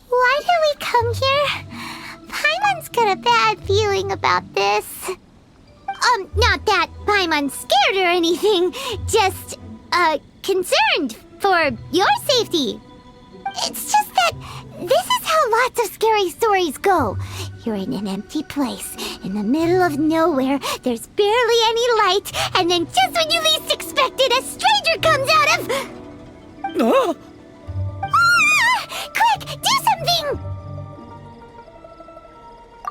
Why did we come here? Paimon's got a bad feeling about this. Not that Paimon's scared or anything, just, concerned for your safety. It's just that this is how lots of scary stories go. You're in an empty place, in the middle of nowhere, there's barely any light, and then just when you least expect it, a stranger comes out of... Quick, do something!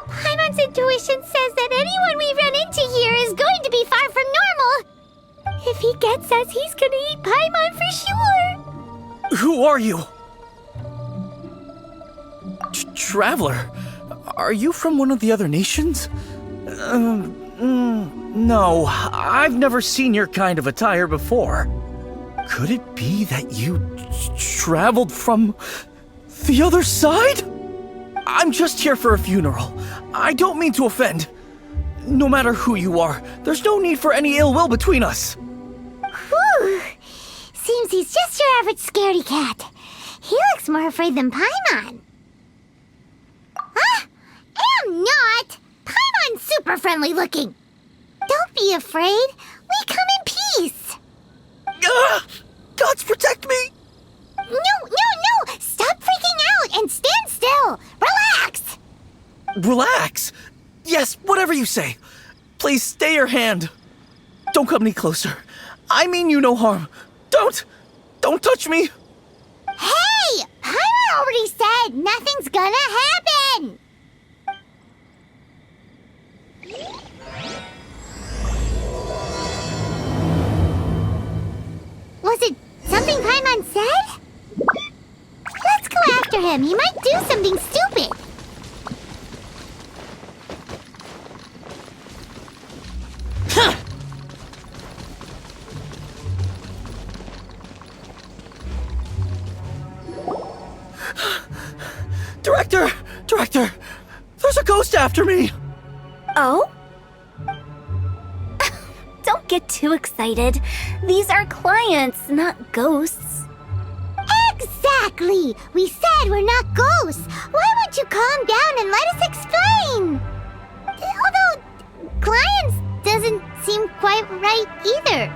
Paimon's intuition says that anyone we run into here is going to be far from normal. If he gets us, he's gonna eat Paimon for sure. Who are you? Traveler? Are you from one of the other nations? No, I've never seen your kind of attire before. Could it be that you traveled from the other side? I'm just here for a funeral. I don't mean to offend. No matter who you are, there's no need for any ill will between us. Whew. Seems he's just your average scaredy cat. He looks more afraid than Paimon. I'm not! Paimon's super friendly looking. Don't be afraid. We come in peace. Gods protect me! No! Stop freaking out and stand still. Relax! Relax? Yes, whatever you say. Please stay your hand. Don't come any closer. I mean you no harm. Don't touch me. Hey! Paimon already said nothing's gonna happen. Was it something Paimon said? Let's go after him. He might do something stupid. Director! There's a ghost after me! Oh? Don't get too excited. These are clients, not ghosts. Exactly! We said we're not ghosts. Why won't you calm down and let us explain? Although, clients doesn't seem quite right either.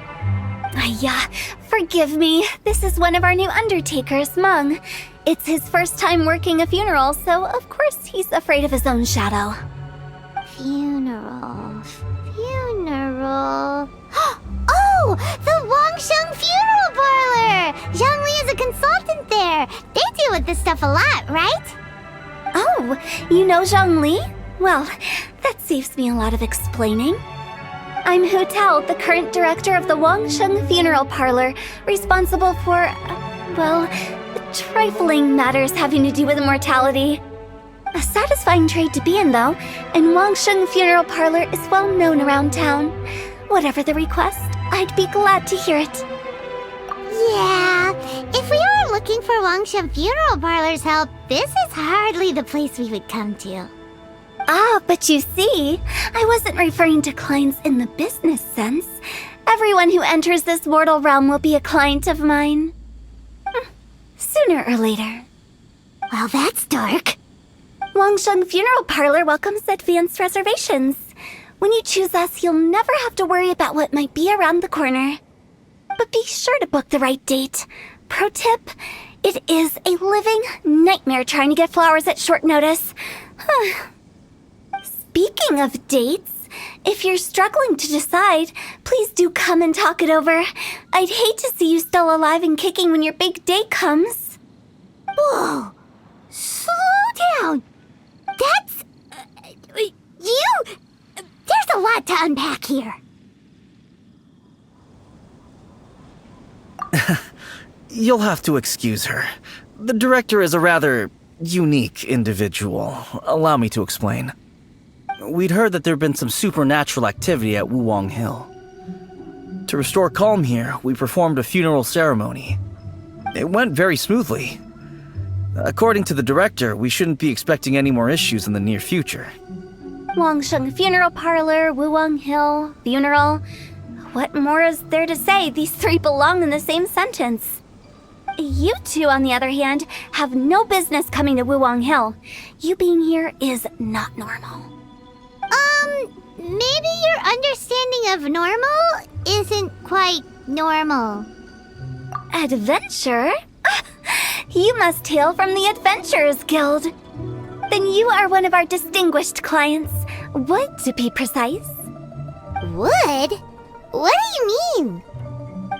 Yeah, forgive me. This is one of our new undertakers, Mung. It's his first time working a funeral, so of course he's afraid of his own shadow. Funeral. Oh! The Wangsheng Funeral Parlor! Zhongli is a consultant there. They deal with this stuff a lot, right? Oh, you know Zhongli? Well, that saves me a lot of explaining. I'm Hu Tao, the current director of the Wangsheng Funeral Parlor, responsible for, trifling matters having to do with immortality. A satisfying trade to be in, though, and Wangsheng Funeral Parlor is well known around town. Whatever the request, I'd be glad to hear it. Yeah, if we were looking for Wangsheng Funeral Parlor's help, this is hardly the place we would come to. Ah, but you see, I wasn't referring to clients in the business sense. Everyone who enters this mortal realm will be a client of mine. Sooner or later. Well, that's dark. Wangsheng Funeral Parlor welcomes advanced reservations. When you choose us, you'll never have to worry about what might be around the corner. But be sure to book the right date. Pro tip, it is a living nightmare trying to get flowers at short notice. Speaking of dates, if you're struggling to decide, please do come and talk it over. I'd hate to see you still alive and kicking when your big day comes. Whoa! Slow down! That's... you... There's a lot to unpack here. You'll have to excuse her. The director is a rather unique individual. Allow me to explain. We'd heard that there'd been some supernatural activity at Wuwang Hill. To restore calm here, we performed a funeral ceremony. It went very smoothly. According to the director, we shouldn't be expecting any more issues in the near future. Wangsheng Funeral Parlor, Wuwang Hill, funeral. What more is there to say? These three belong in the same sentence. You two, on the other hand, have no business coming to Wuwang Hill. You being here is not normal. Maybe your understanding of normal isn't quite normal. Adventure? You must hail from the Adventurers Guild. Then you are one of our distinguished clients. Wood, to be precise. Wood? What do you mean?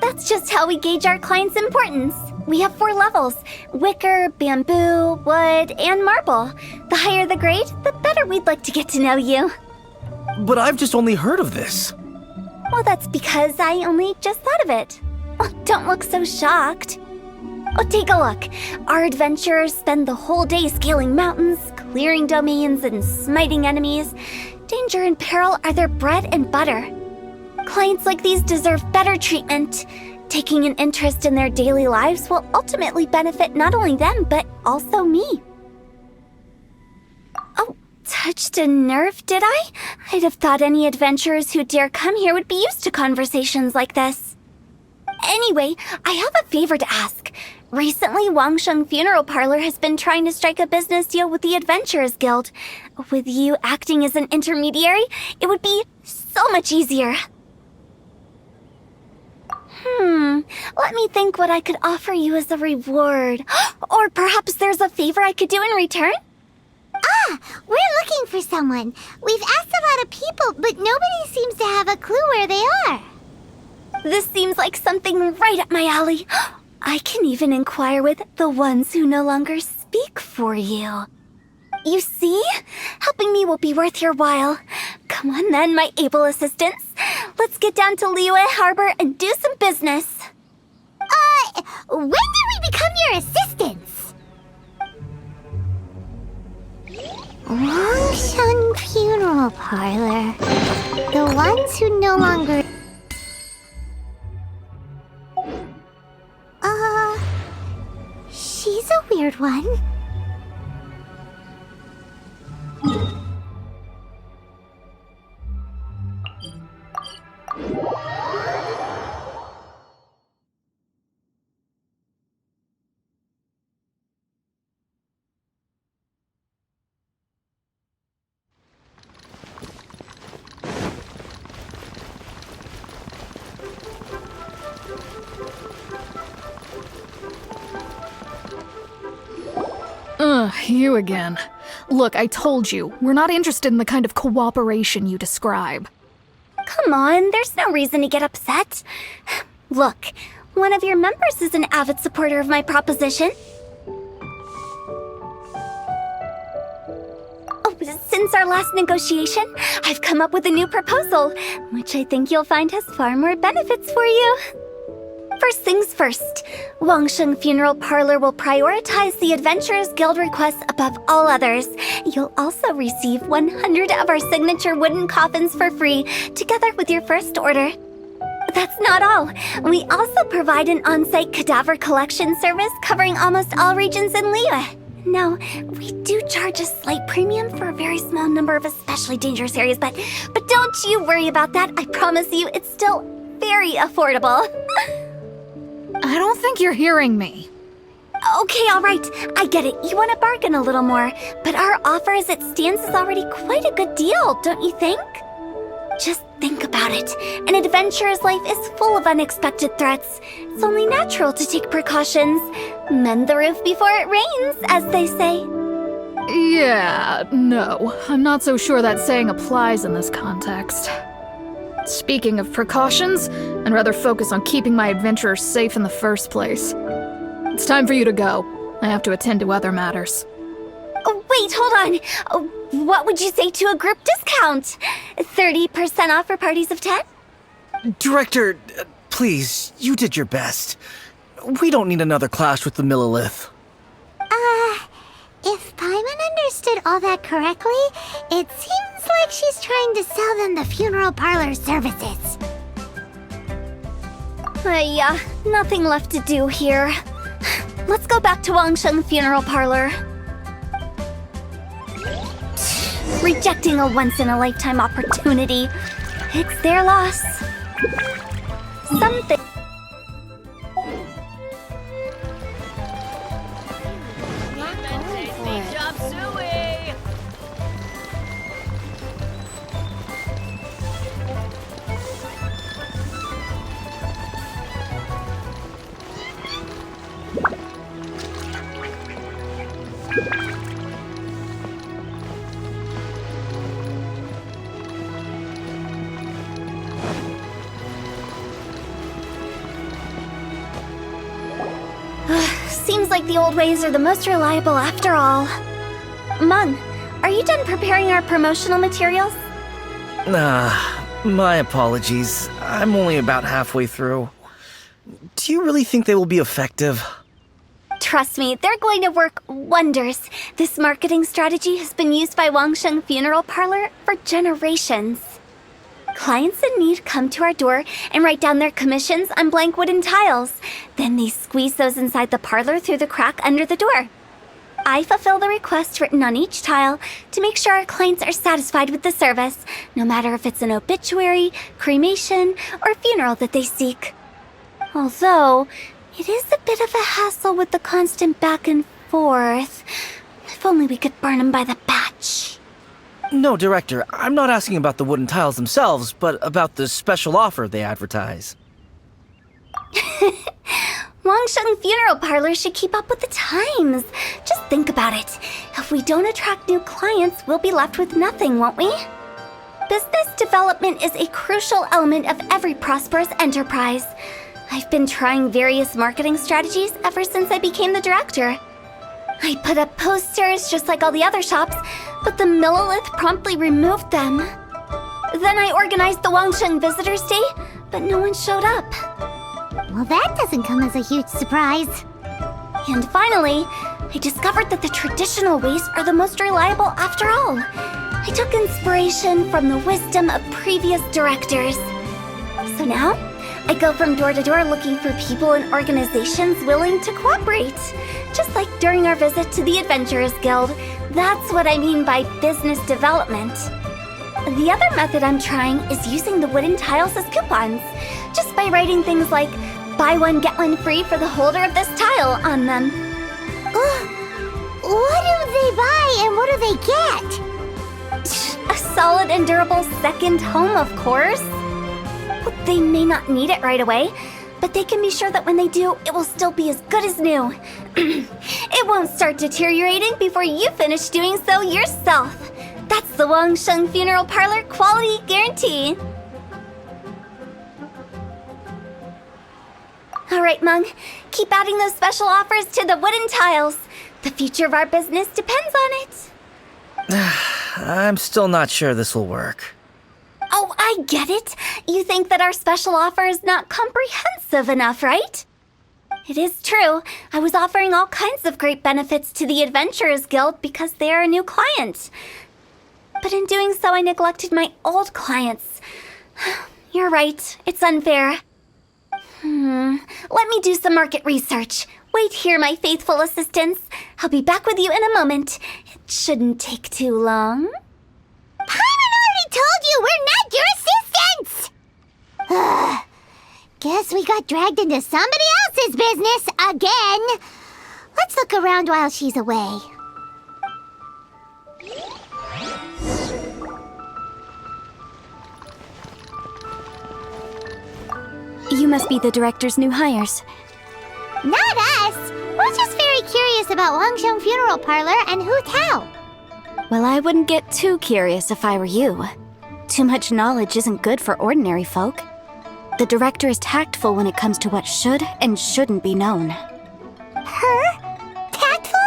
That's just how we gauge our clients' importance. We have 4 levels: wicker, bamboo, wood, and marble. The higher the grade, the better we'd like to get to know you. But I've just only heard of this. Well, that's because I only just thought of it. Oh, don't look so shocked. Oh, take a look. Our adventurers spend the whole day scaling mountains, clearing domains, and smiting enemies. Danger and peril are their bread and butter. Clients like these deserve better treatment. Taking an interest in their daily lives will ultimately benefit not only them, but also me. Oh, touched a nerve, did I? I'd have thought any adventurers who dare come here would be used to conversations like this. Anyway, I have a favor to ask. Recently, Wangsheng Funeral Parlor has been trying to strike a business deal with the Adventurers Guild. With you acting as an intermediary, it would be so much easier. Let me think what I could offer you as a reward. Or perhaps there's a favor I could do in return? We're looking for someone. We've asked a lot of people, but nobody seems to have a clue where they are. This seems like something right up my alley. I can even inquire with the ones who no longer speak for you. You see? Helping me will be worth your while. Come on then, my able assistants. Let's get down to Liyue Harbor and do some business. When did we become your assistants? Wangsheng Funeral Parlor. The ones who no longer... She's a weird one. You again. Look, I told you, we're not interested in the kind of cooperation you describe. Come on, there's no reason to get upset. Look, one of your members is an avid supporter of my proposition. Oh, since our last negotiation, I've come up with a new proposal, which I think you'll find has far more benefits for you. First things first, Wangsheng Funeral Parlor will prioritize the Adventurers Guild requests above all others. You'll also receive 100 of our signature wooden coffins for free, together with your first order. That's not all. We also provide an on-site cadaver collection service covering almost all regions in Liyue. Now, we do charge a slight premium for a very small number of especially dangerous areas, but don't you worry about that. I promise you, it's still very affordable. I don't think you're hearing me. Okay, all right. I get it. You want to bargain a little more, but our offer as it stands is already quite a good deal, don't you think? Just think about it. An adventurer's life is full of unexpected threats. It's only natural to take precautions. Mend the roof before it rains, as they say. Yeah, no. I'm not so sure that saying applies in this context. Speaking of precautions, I'd rather focus on keeping my adventurers safe in the first place. It's time for you to go. I have to attend to other matters. Oh, wait, hold on. Oh, what would you say to a group discount? 30% off for parties of 10? Director, please, you did your best. We don't need another clash with the Millilith. If Paimon understood all that correctly, it seems like she's trying to sell them the funeral parlor services. Nothing left to do here. Let's go back to Wangsheng Funeral Parlor. Rejecting a once-in-a-lifetime opportunity. It's their loss. Something... Seems like the old ways are the most reliable after all. Mung, are you done preparing our promotional materials? My apologies. I'm only about halfway through. Do you really think they will be effective? Trust me, they're going to work wonders. This marketing strategy has been used by Wangsheng Funeral Parlor for generations. Clients in need come to our door and write down their commissions on blank wooden tiles. Then they squeeze those inside the parlor through the crack under the door. I fulfill the requests written on each tile to make sure our clients are satisfied with the service, no matter if it's an obituary, cremation, or funeral that they seek. Although, it is a bit of a hassle with the constant back and forth. If only we could burn them by the batch. No, Director, I'm not asking about the wooden tiles themselves, but about the special offer they advertise. Wangsheng Funeral Parlor should keep up with the times. Just think about it. If we don't attract new clients, we'll be left with nothing, won't we? Business development is a crucial element of every prosperous enterprise. I've been trying various marketing strategies ever since I became the director. I put up posters just like all the other shops, but the Millilith promptly removed them. Then I organized the Wangsheng Visitors Day, but no one showed up. Well, that doesn't come as a huge surprise. And finally, I discovered that the traditional ways are the most reliable after all. I took inspiration from the wisdom of previous directors. So now, I go from door to door looking for people and organizations willing to cooperate. Just like during our visit to the Adventurers Guild. That's what I mean by business development. The other method I'm trying is using the wooden tiles as coupons. Just by writing things like, buy one, get one free for the holder of this tile on them. What do they buy and what do they get? A solid and durable second home, of course. They may not need it right away, but they can be sure that when they do, it will still be as good as new. It won't start deteriorating before you finish doing so yourself. That's the Wangsheng Funeral Parlor quality guarantee. All right, Mung, keep adding those special offers to the wooden tiles. The future of our business depends on it. I'm still not sure this will work. Oh, I get it. You think that our special offer is not comprehensive enough, right? It is true. I was offering all kinds of great benefits to the Adventurers Guild because they are a new client. But in doing so, I neglected my old clients. You're right. It's unfair. Let me do some market research. Wait here, my faithful assistants. I'll be back with you in a moment. It shouldn't take too long. Paimon already told you we're not your assistants! Guess we got dragged into somebody else's business again. Let's look around while she's away. You must be the director's new hires. Not us! We're just very curious about Wangsheng Funeral Parlor and Hu Tao. Well, I wouldn't get too curious if I were you. Too much knowledge isn't good for ordinary folk. The director is tactful when it comes to what should and shouldn't be known. Her? Tactful?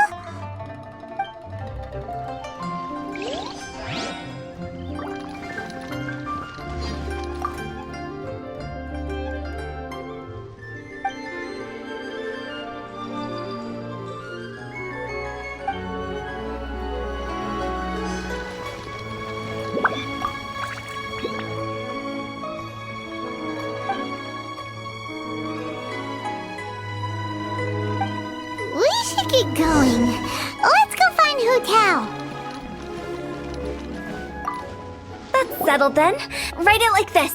going? Let's go find Hu Tao. That's settled then. Write it like this.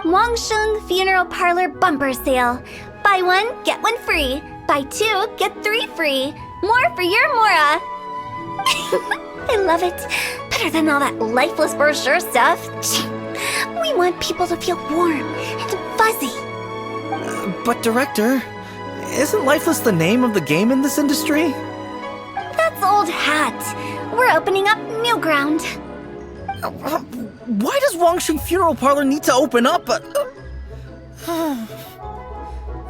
Wangsheng Funeral Parlor Bumper Sale. Buy one, get one free. Buy two, get three free. More for your Mora. I love it. Better than all that lifeless brochure stuff. We want people to feel warm and fuzzy. But Director, isn't Lifeless the name of the game in this industry? That's old hat. We're opening up new ground. Why does Wangsheng Funeral Parlor need to open up?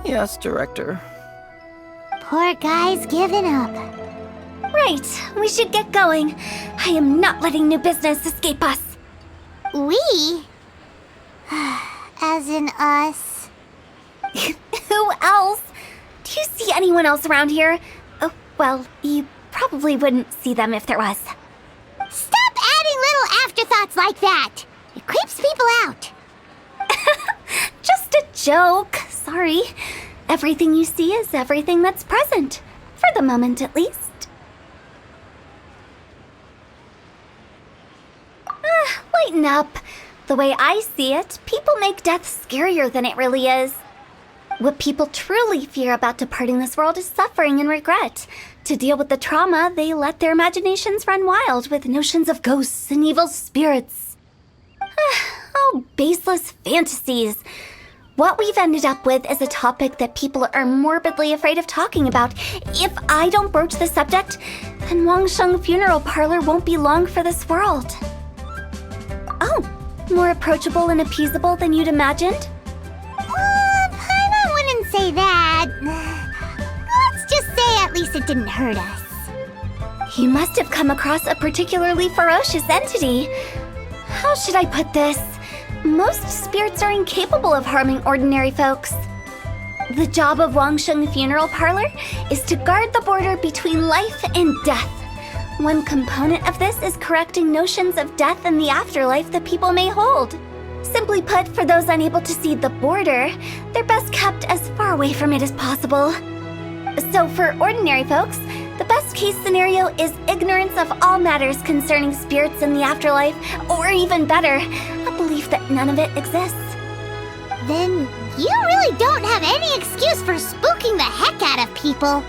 Yes, Director. Poor guy's giving up. Right, we should get going. I am not letting new business escape us. We? As in us. Who else? Do you see anyone else around here? Oh, well, you probably wouldn't see them if there was. Stop adding little afterthoughts like that! It creeps people out. Just a joke. Sorry. Everything you see is everything that's present. For the moment, at least. Lighten up. The way I see it, people make death scarier than it really is. What people truly fear about departing this world is suffering and regret. To deal with the trauma, they let their imaginations run wild with notions of ghosts and evil spirits. Oh, baseless fantasies. What we've ended up with is a topic that people are morbidly afraid of talking about. If I don't broach the subject, then Wangsheng Funeral Parlor won't be long for this world. Oh, more approachable and appeasable than you'd imagined? Paimon wouldn't say that. Let's just say at least it didn't hurt us. You must have come across a particularly ferocious entity. How should I put this? Most spirits are incapable of harming ordinary folks. The job of Wangsheng Funeral Parlor is to guard the border between life and death. One component of this is correcting notions of death and the afterlife that people may hold. Simply put, for those unable to see the border, they're best kept as far away from it as possible. So for ordinary folks, the best case scenario is ignorance of all matters concerning spirits in the afterlife, or even better, a belief that none of it exists. Then you really don't have any excuse for spooking the heck out of people.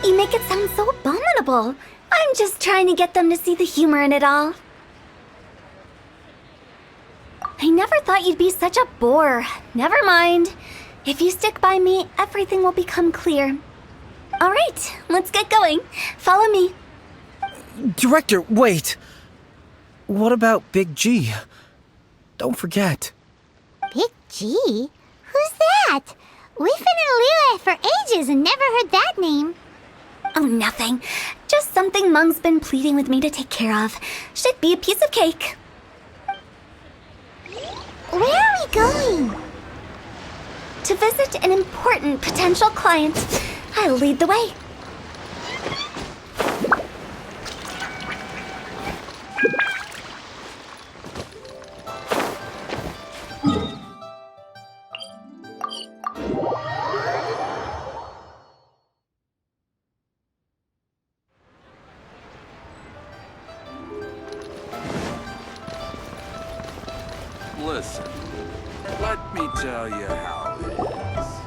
You make it sound so abominable. I'm just trying to get them to see the humor in it all. I never thought you'd be such a bore. Never mind. If you stick by me, everything will become clear. All right, let's get going. Follow me. Director, wait. What about Big G? Don't forget. Big G? Who's that? We've been in Liyue for ages and never heard that name. Oh, nothing. Just something Mung's been pleading with me to take care of. Should be a piece of cake. Where are we going? To visit an important potential client. I'll lead the way. Listen, let me tell you how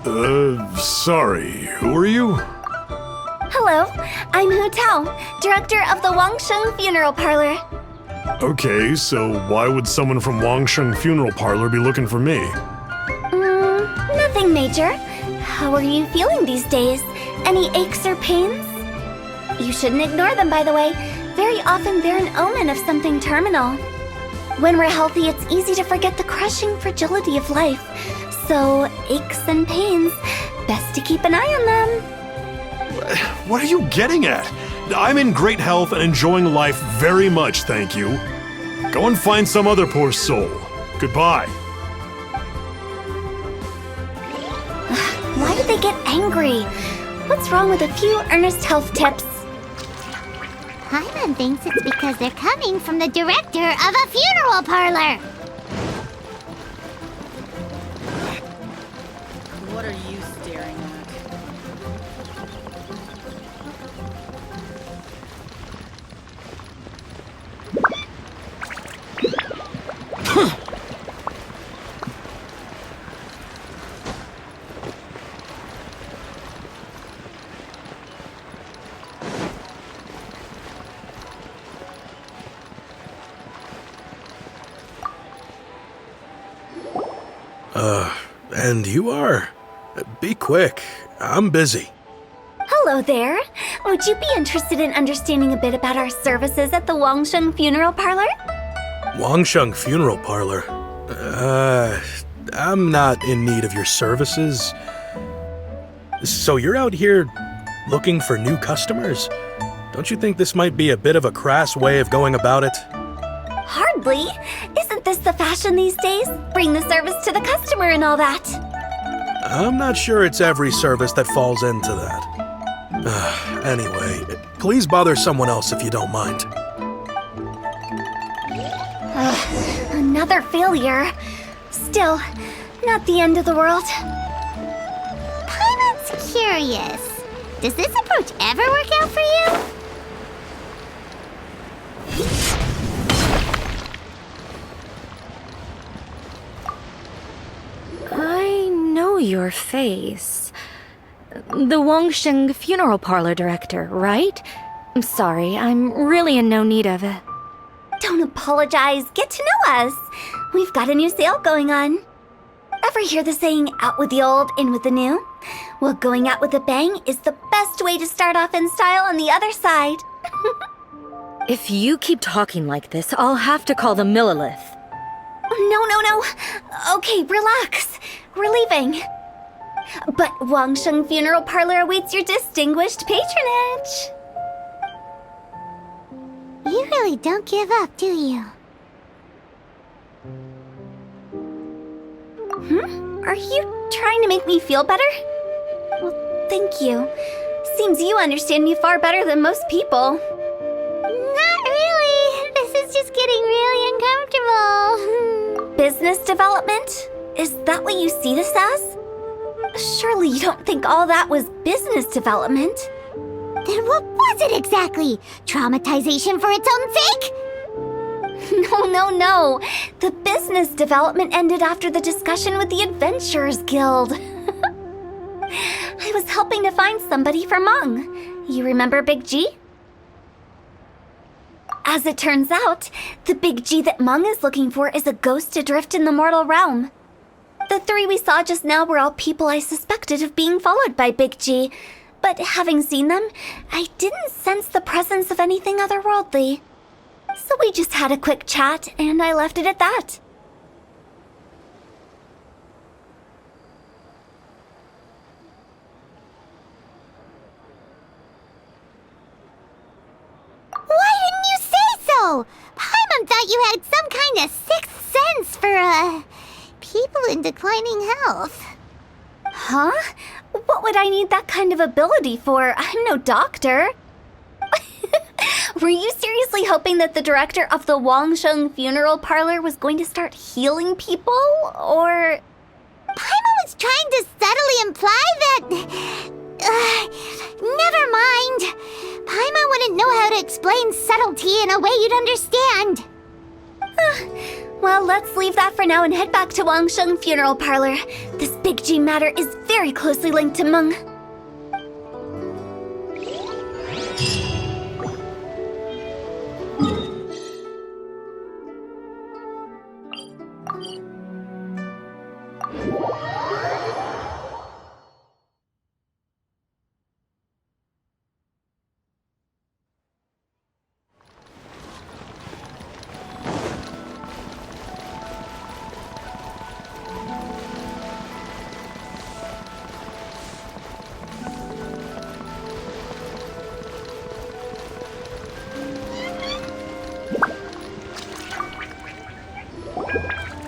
it is. Sorry, who are you? Hello, I'm Hu Tao, director of the Wangsheng Funeral Parlor. Okay, so why would someone from Wangsheng Funeral Parlor be looking for me? Nothing major. How are you feeling these days? Any aches or pains? You shouldn't ignore them, by the way. Very often they're an omen of something terminal. When we're healthy, it's easy to forget the crushing fragility of life. So, aches and pains, best to keep an eye on them. What are you getting at? I'm in great health and enjoying life very much, thank you. Go and find some other poor soul. Goodbye. Why did they get angry? What's wrong with a few earnest health tips? Paimon thinks it's because they're coming from the director of a funeral parlor. What are you staring at? And you are? Be quick. I'm busy. Hello there. Would you be interested in understanding a bit about our services at the Wangsheng Funeral Parlor? Wangsheng Funeral Parlor? I'm not in need of your services. So you're out here looking for new customers? Don't you think this might be a bit of a crass way of going about it? Hardly. Isn't this the fashion these days? Bring the service to the customer and all that. I'm not sure it's every service that falls into that. Anyway, please bother someone else if you don't mind. Another failure. Still, not the end of the world. Paimon's curious. Does this approach ever work out for you? I know your face. The Wangsheng Funeral Parlor director, right? I'm sorry, I'm really in no need of it. Don't apologize. Get to know us. We've got a new sale going on. Ever hear the saying, out with the old, in with the new? Well, going out with a bang is the best way to start off in style on the other side. If you keep talking like this, I'll have to call the Millilith. No. Okay, relax. We're leaving. But Wangsheng Funeral Parlor awaits your distinguished patronage. You really don't give up, do you? Are you trying to make me feel better? Well, thank you. Seems you understand me far better than most people. Not really. This is just getting really uncomfortable. Business development? Is that what you see this as? Surely you don't think all that was business development? Then what was it exactly? Traumatization for its own sake? No. The business development ended after the discussion with the Adventurers Guild. I was helping to find somebody for Meng. You remember Big G? As it turns out, the Big G that Meng is looking for is a ghost adrift in the mortal realm. The three we saw just now were all people I suspected of being followed by Big G, but having seen them, I didn't sense the presence of anything otherworldly. So we just had a quick chat, and I left it at that. Why didn't you say so? Paimon thought you had some kind of sixth sense for, people in declining health. Huh? What would I need that kind of ability for? I'm no doctor. Were you seriously hoping that the director of the Wangsheng Funeral Parlor was going to start healing people, or...? Paimon was trying to subtly imply that... never mind. Paimon wouldn't know how to explain subtlety in a way you'd understand. Well, let's leave that for now and head back to Wangsheng Funeral Parlor. This Big G matter is very closely linked to Meng.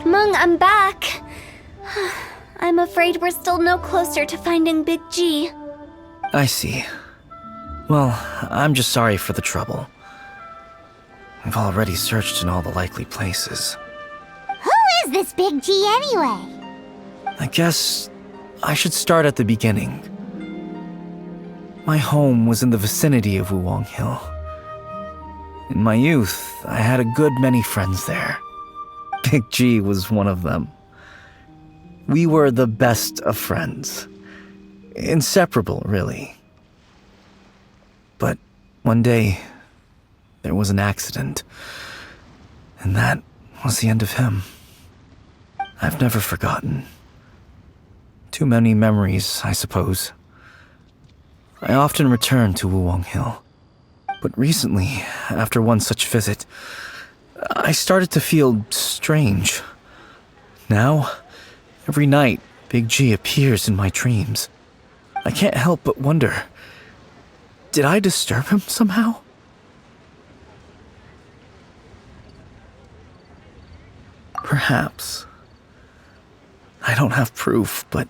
Meng, I'm back. I'm afraid we're still no closer to finding Big G. I see. Well, I'm just sorry for the trouble. We've already searched in all the likely places. Who is this Big G anyway? I guess I should start at the beginning. My home was in the vicinity of Wuwang Hill. In my youth, I had a good many friends there. Big G was one of them. We were the best of friends. Inseparable, really. But one day, there was an accident. And that was the end of him. I've never forgotten. Too many memories, I suppose. I often return to Wuwang Hill. But recently, after one such visit, I started to feel strange. Now, every night, Big G appears in my dreams. I can't help but wonder, did I disturb him somehow? Perhaps. I don't have proof, but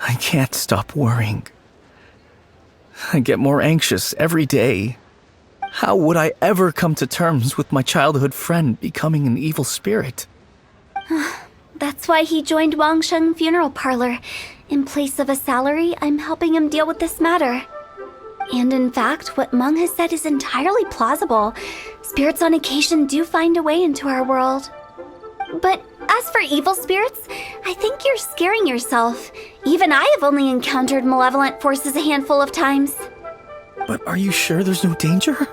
I can't stop worrying. I get more anxious every day. How would I ever come to terms with my childhood friend becoming an evil spirit? That's why he joined Wangsheng Funeral Parlor. In place of a salary, I'm helping him deal with this matter. And in fact, what Meng has said is entirely plausible. Spirits on occasion do find a way into our world. But as for evil spirits, I think you're scaring yourself. Even I have only encountered malevolent forces a handful of times. But are you sure there's no danger?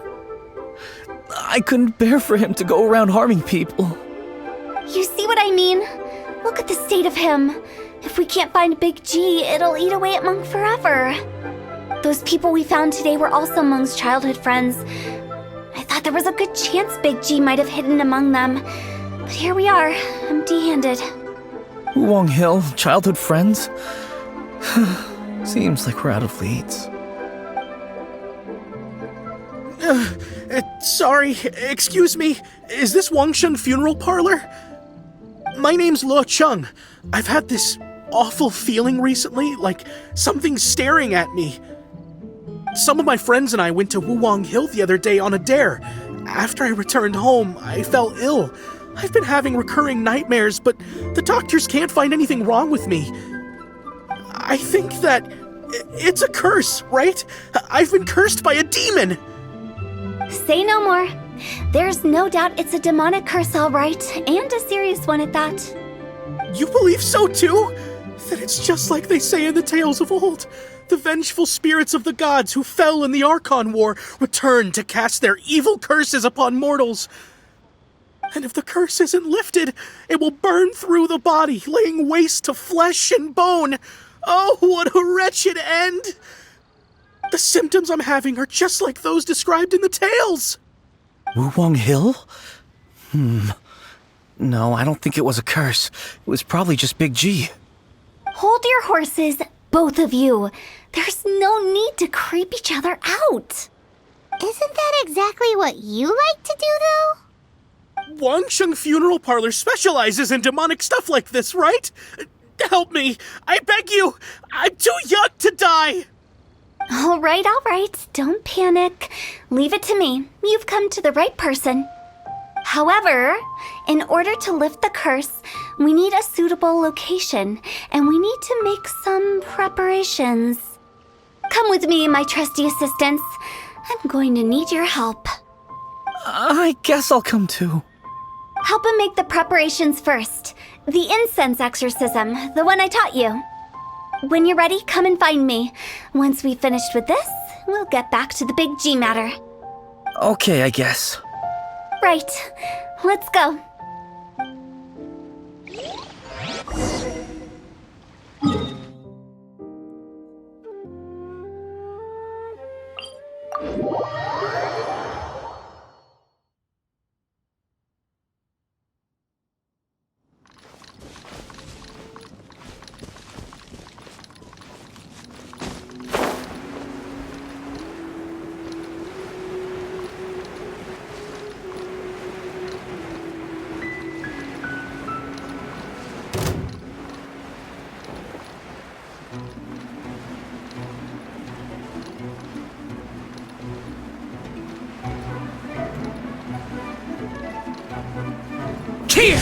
I couldn't bear for him to go around harming people. You see what I mean? Look at the state of him. If we can't find Big G, it'll eat away at Meng forever. Those people we found today were also Meng's childhood friends. I thought there was a good chance Big G might have hidden among them. But here we are, empty-handed. Wuwang Hill, childhood friends? Seems like we're out of leads. Sorry, excuse me. Is this Wangsheng Funeral Parlor? My name's Luo Chung. I've had this awful feeling recently, like something's staring at me. Some of my friends and I went to Wuwang Hill the other day on a dare. After I returned home, I fell ill. I've been having recurring nightmares, but the doctors can't find anything wrong with me. I think that it's a curse, right? I've been cursed by a demon. Say no more. There's no doubt it's a demonic curse, all right, and a serious one at that. You believe so too? That it's just like they say in the tales of old. The vengeful spirits of the gods who fell in the Archon War return to cast their evil curses upon mortals. And if the curse isn't lifted, it will burn through the body, laying waste to flesh and bone. Oh, what a wretched end! The symptoms I'm having are just like those described in the tales. Wuwang Hill? No, I don't think it was a curse. It was probably just Big G. Hold your horses, both of you. There's no need to creep each other out. Isn't that exactly what you like to do, though? Wangsheng Funeral Parlor specializes in demonic stuff like this, right? Help me. I beg you. I'm too young to die. All right. Don't panic. Leave it to me. You've come to the right person. However, in order to lift the curse, we need a suitable location, and we need to make some preparations. Come with me, my trusty assistants. I'm going to need your help. I guess I'll come too. Help him make the preparations first. The incense exorcism, the one I taught you. When you're ready, come and find me. Once we've finished with this, we'll get back to the Big G matter. Okay, I guess. Right. Let's go. Here!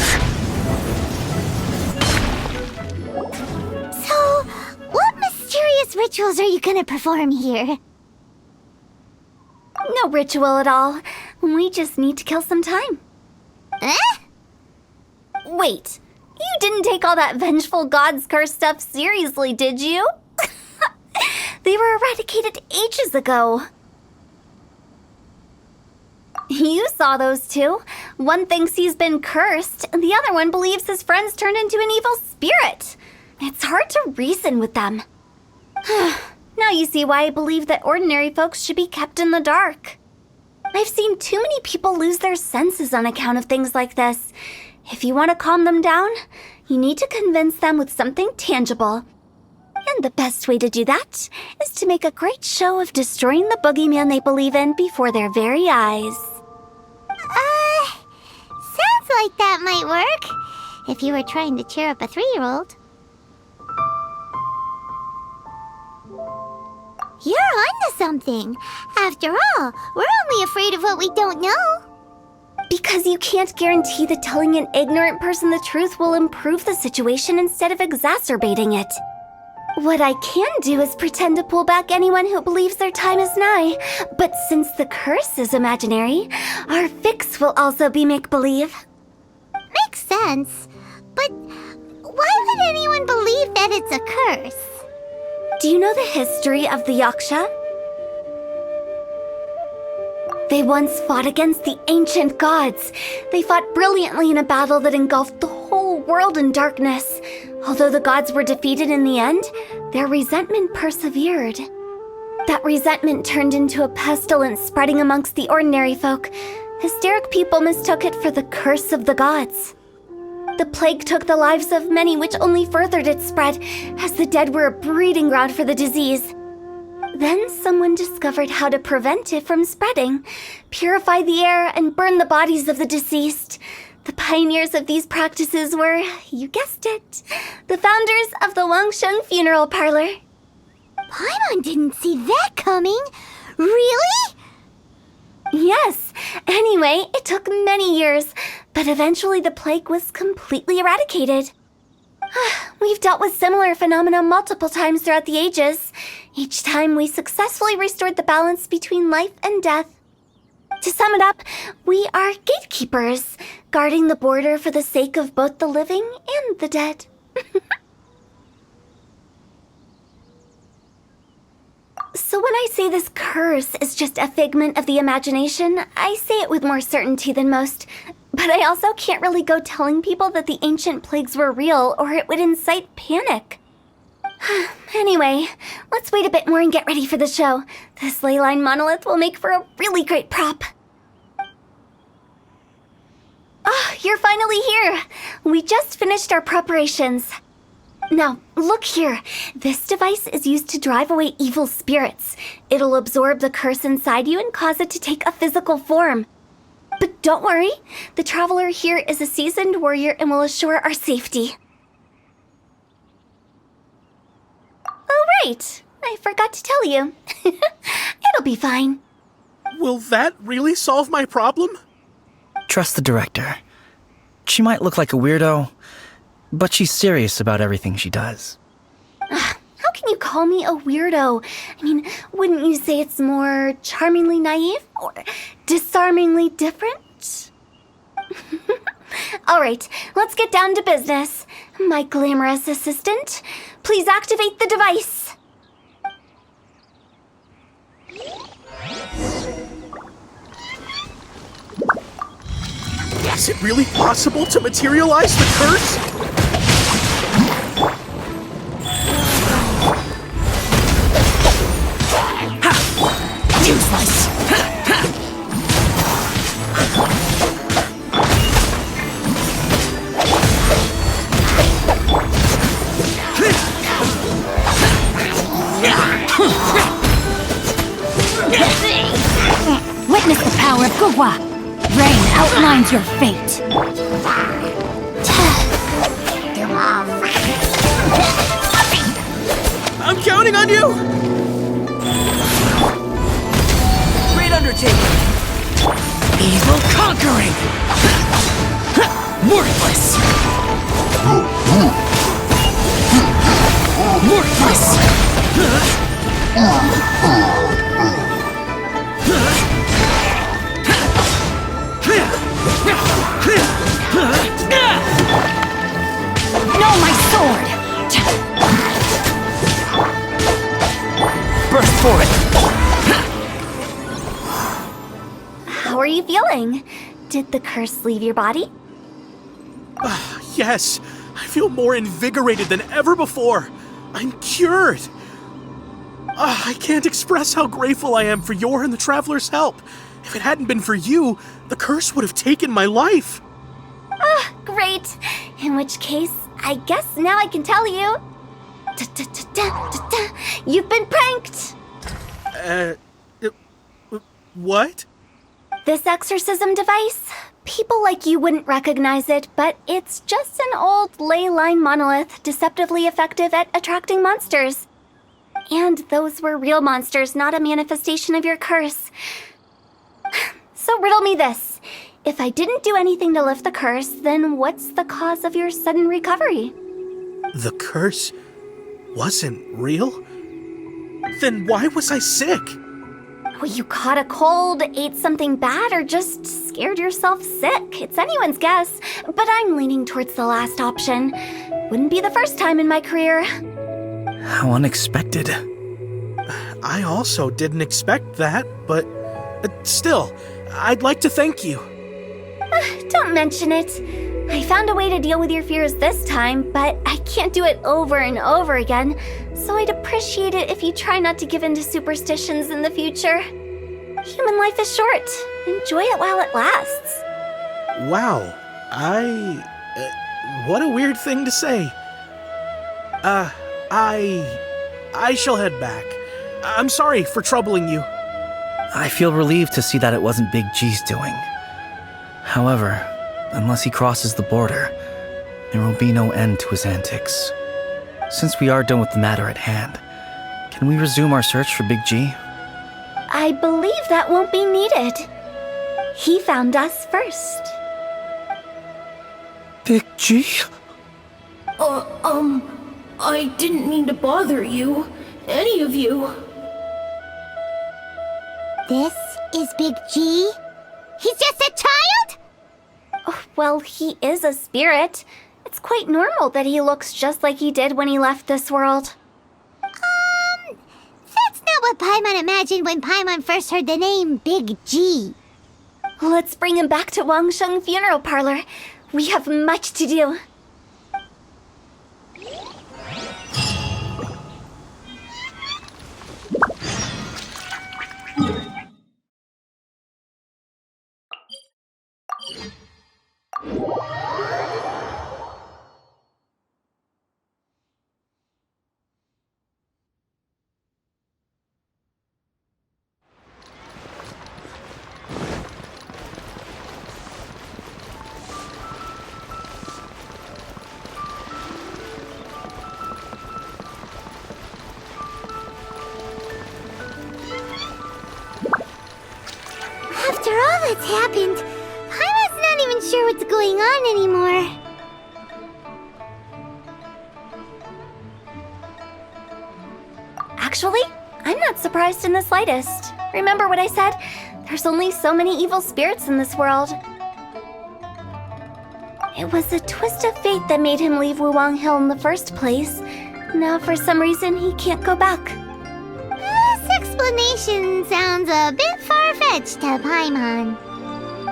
So, what mysterious rituals are you gonna perform here? No ritual at all. We just need to kill some time. Eh? Wait, you didn't take all that vengeful god's curse stuff seriously, did you? They were eradicated ages ago. You saw those two. One thinks he's been cursed, and the other one believes his friends turned into an evil spirit. It's hard to reason with them. Now you see why I believe that ordinary folks should be kept in the dark. I've seen too many people lose their senses on account of things like this. If you want to calm them down, you need to convince them with something tangible. And the best way to do that is to make a great show of destroying the boogeyman they believe in before their very eyes. Sounds like that might work. If you were trying to cheer up a 3-year-old. You're onto something. After all, we're only afraid of what we don't know. Because you can't guarantee that telling an ignorant person the truth will improve the situation instead of exacerbating it. What I can do is pretend to pull back anyone who believes their time is nigh. But since the curse is imaginary, our fix will also be make-believe. Makes sense. But why would anyone believe that it's a curse? Do you know the history of the Yaksha? They once fought against the ancient gods. They fought brilliantly in a battle that engulfed the whole world in darkness. Although the gods were defeated in the end, their resentment persevered. That resentment turned into a pestilence spreading amongst the ordinary folk. Hysteric people mistook it for the curse of the gods. The plague took the lives of many, which only furthered its spread, as the dead were a breeding ground for the disease. Then someone discovered how to prevent it from spreading, purify the air, and burn the bodies of the deceased. The pioneers of these practices were, you guessed it, the founders of the Wangsheng Funeral Parlor. Paimon didn't see that coming. Really? Yes. Anyway, it took many years, but eventually the plague was completely eradicated. We've dealt with similar phenomena multiple times throughout the ages. Each time we successfully restored the balance between life and death. To sum it up, we are gatekeepers, guarding the border for the sake of both the living and the dead. So when I say this curse is just a figment of the imagination, I say it with more certainty than most. But I also can't really go telling people that the ancient plagues were real, or it would incite panic. Anyway, let's wait a bit more and get ready for the show. This ley line monolith will make for a really great prop. Oh, you're finally here! We just finished our preparations. Now, look here. This device is used to drive away evil spirits. It'll absorb the curse inside you and cause it to take a physical form. But don't worry, the traveler here is a seasoned warrior and will assure our safety. Oh, right. I forgot to tell you. It'll be fine. Will that really solve my problem? Trust the director. She might look like a weirdo, but she's serious about everything she does. How can you call me a weirdo? I mean, wouldn't you say it's more charmingly naive or disarmingly different? All right, let's get down to business. My glamorous assistant, please activate the device. Is it really possible to materialize the curse? Useless! Witness the power of Gugwa! Rain outlines your fate! I'm counting on you! Great undertaking! Evil conquering! Worthless! Worthless! No, my sword! Burst for it! How are you feeling? Did the curse leave your body? Yes, I feel more invigorated than ever before. I'm cured. I can't express how grateful I am for your and the Traveler's help. If it hadn't been for you, the curse would have taken my life. Great. In which case, I guess now I can tell you. You've been pranked! What? This exorcism device? People like you wouldn't recognize it, but it's just an old ley line monolith deceptively effective at attracting monsters. And those were real monsters, not a manifestation of your curse. So riddle me this. If I didn't do anything to lift the curse, then what's the cause of your sudden recovery? The curse wasn't real? Then why was I sick? Well, you caught a cold, ate something bad, or just scared yourself sick. It's anyone's guess, but I'm leaning towards the last option. Wouldn't be the first time in my career. How unexpected. I also didn't expect that, but still, I'd like to thank you. Don't mention it. I found a way to deal with your fears this time, but I can't do it over and over again, so I'd appreciate it if you try not to give in to superstitions in the future. Human life is short. Enjoy it while it lasts. Wow, what a weird thing to say. I shall head back. I'm sorry for troubling you. I feel relieved to see that it wasn't Big G's doing. However, unless he crosses the border, there will be no end to his antics. Since we are done with the matter at hand, can we resume our search for Big G? I believe that won't be needed. He found us first. Big G? I didn't mean to bother you. Any of you. This is Big G? He's just a child? Oh, well, he is a spirit. It's quite normal that he looks just like he did when he left this world. That's not what Paimon imagined when Paimon first heard the name Big G. Let's bring him back to Wangsheng Funeral Parlor. We have much to do. After all that's happened, Paimon's not even sure what's going on anymore. Actually, I'm not surprised in the slightest. Remember what I said? There's only so many evil spirits in this world. It was a twist of fate that made him leave Wuwang Hill in the first place. Now, for some reason, he can't go back. This explanation sounds a bit far-fetched to Paimon.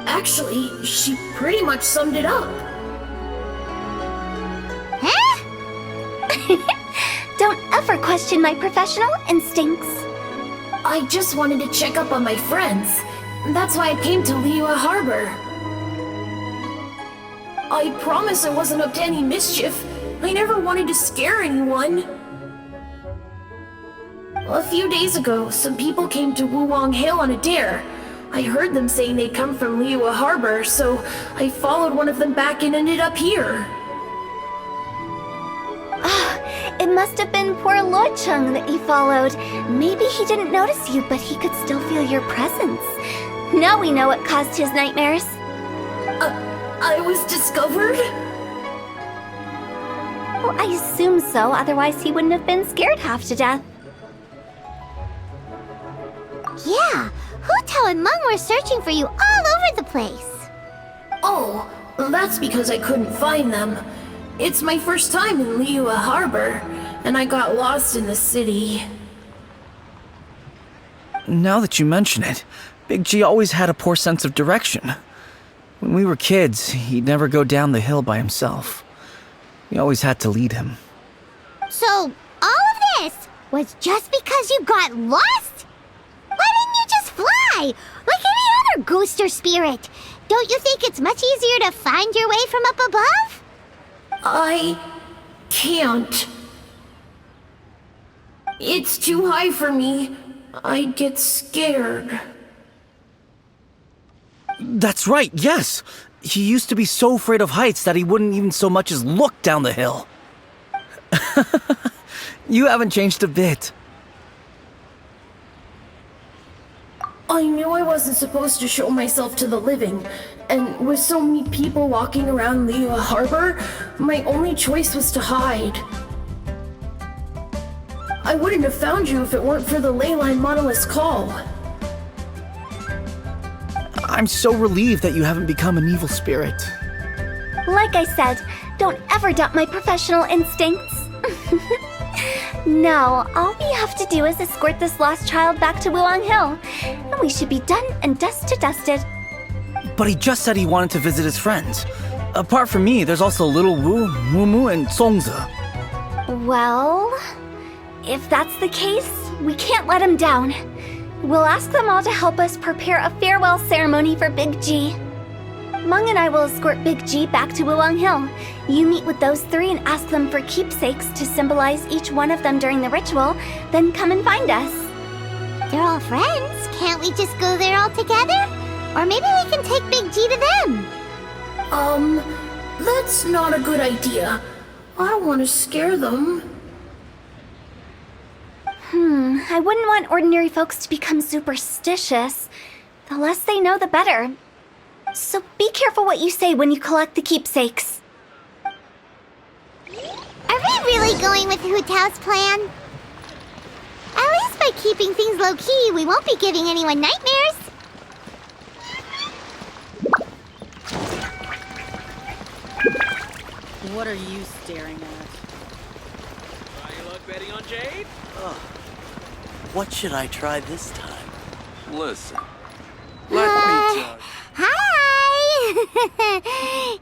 Actually, she pretty much summed it up. Huh? Don't ever question my professional instincts. I just wanted to check up on my friends. That's why I came to Liyue Harbor. I promise I wasn't up to any mischief. I never wanted to scare anyone. A few days ago, some people came to Wuwang Hill on a dare. I heard them saying they'd come from Liyue Harbor, so I followed one of them back and ended up here. It must have been poor Luocheng that you followed. Maybe he didn't notice you, but he could still feel your presence. Now we know what caused his nightmares. I was discovered? Well, I assume so, otherwise he wouldn't have been scared half to death. Yeah, Hu Tao and Meng were searching for you all over the place. Oh, that's because I couldn't find them. It's my first time in Liyue Harbor, and I got lost in the city. Now that you mention it, Big G always had a poor sense of direction. When we were kids, he'd never go down the hill by himself. We always had to lead him. So, all of this was just because you got lost? Why didn't you just fly? Like any other ghost or spirit? Don't you think it's much easier to find your way from up above? I can't. It's too high for me. I'd get scared. That's right, yes! He used to be so afraid of heights that he wouldn't even so much as look down the hill. You haven't changed a bit. I knew I wasn't supposed to show myself to the living, and with so many people walking around Liyue Harbor, my only choice was to hide. I wouldn't have found you if it weren't for the Leyline Monolith's call. I'm so relieved that you haven't become an evil spirit. Like I said, don't ever doubt my professional instincts. Now, all we have to do is escort this lost child back to Wuong Hill, and we should be done and dusted. But he just said he wanted to visit his friends. Apart from me, there's also Little Wu, Mumu, and Songza. Well, if that's the case, we can't let him down. We'll ask them all to help us prepare a farewell ceremony for Big G. Mung and I will escort Big G back to Wuong Hill. You meet with those three and ask them for keepsakes to symbolize each one of them during the ritual, then come and find us. They're all friends. Can't we just go there all together? Or maybe we can take Big G to them. That's not a good idea. I don't want to scare them. I wouldn't want ordinary folks to become superstitious. The less they know, the better. So be careful what you say when you collect the keepsakes. Are we really going with Hu Tao's plan? At least by keeping things low-key, we won't be giving anyone nightmares. What are you staring at? Any luck betting on Jade? What should I try this time? Listen, let me tell you. Hi!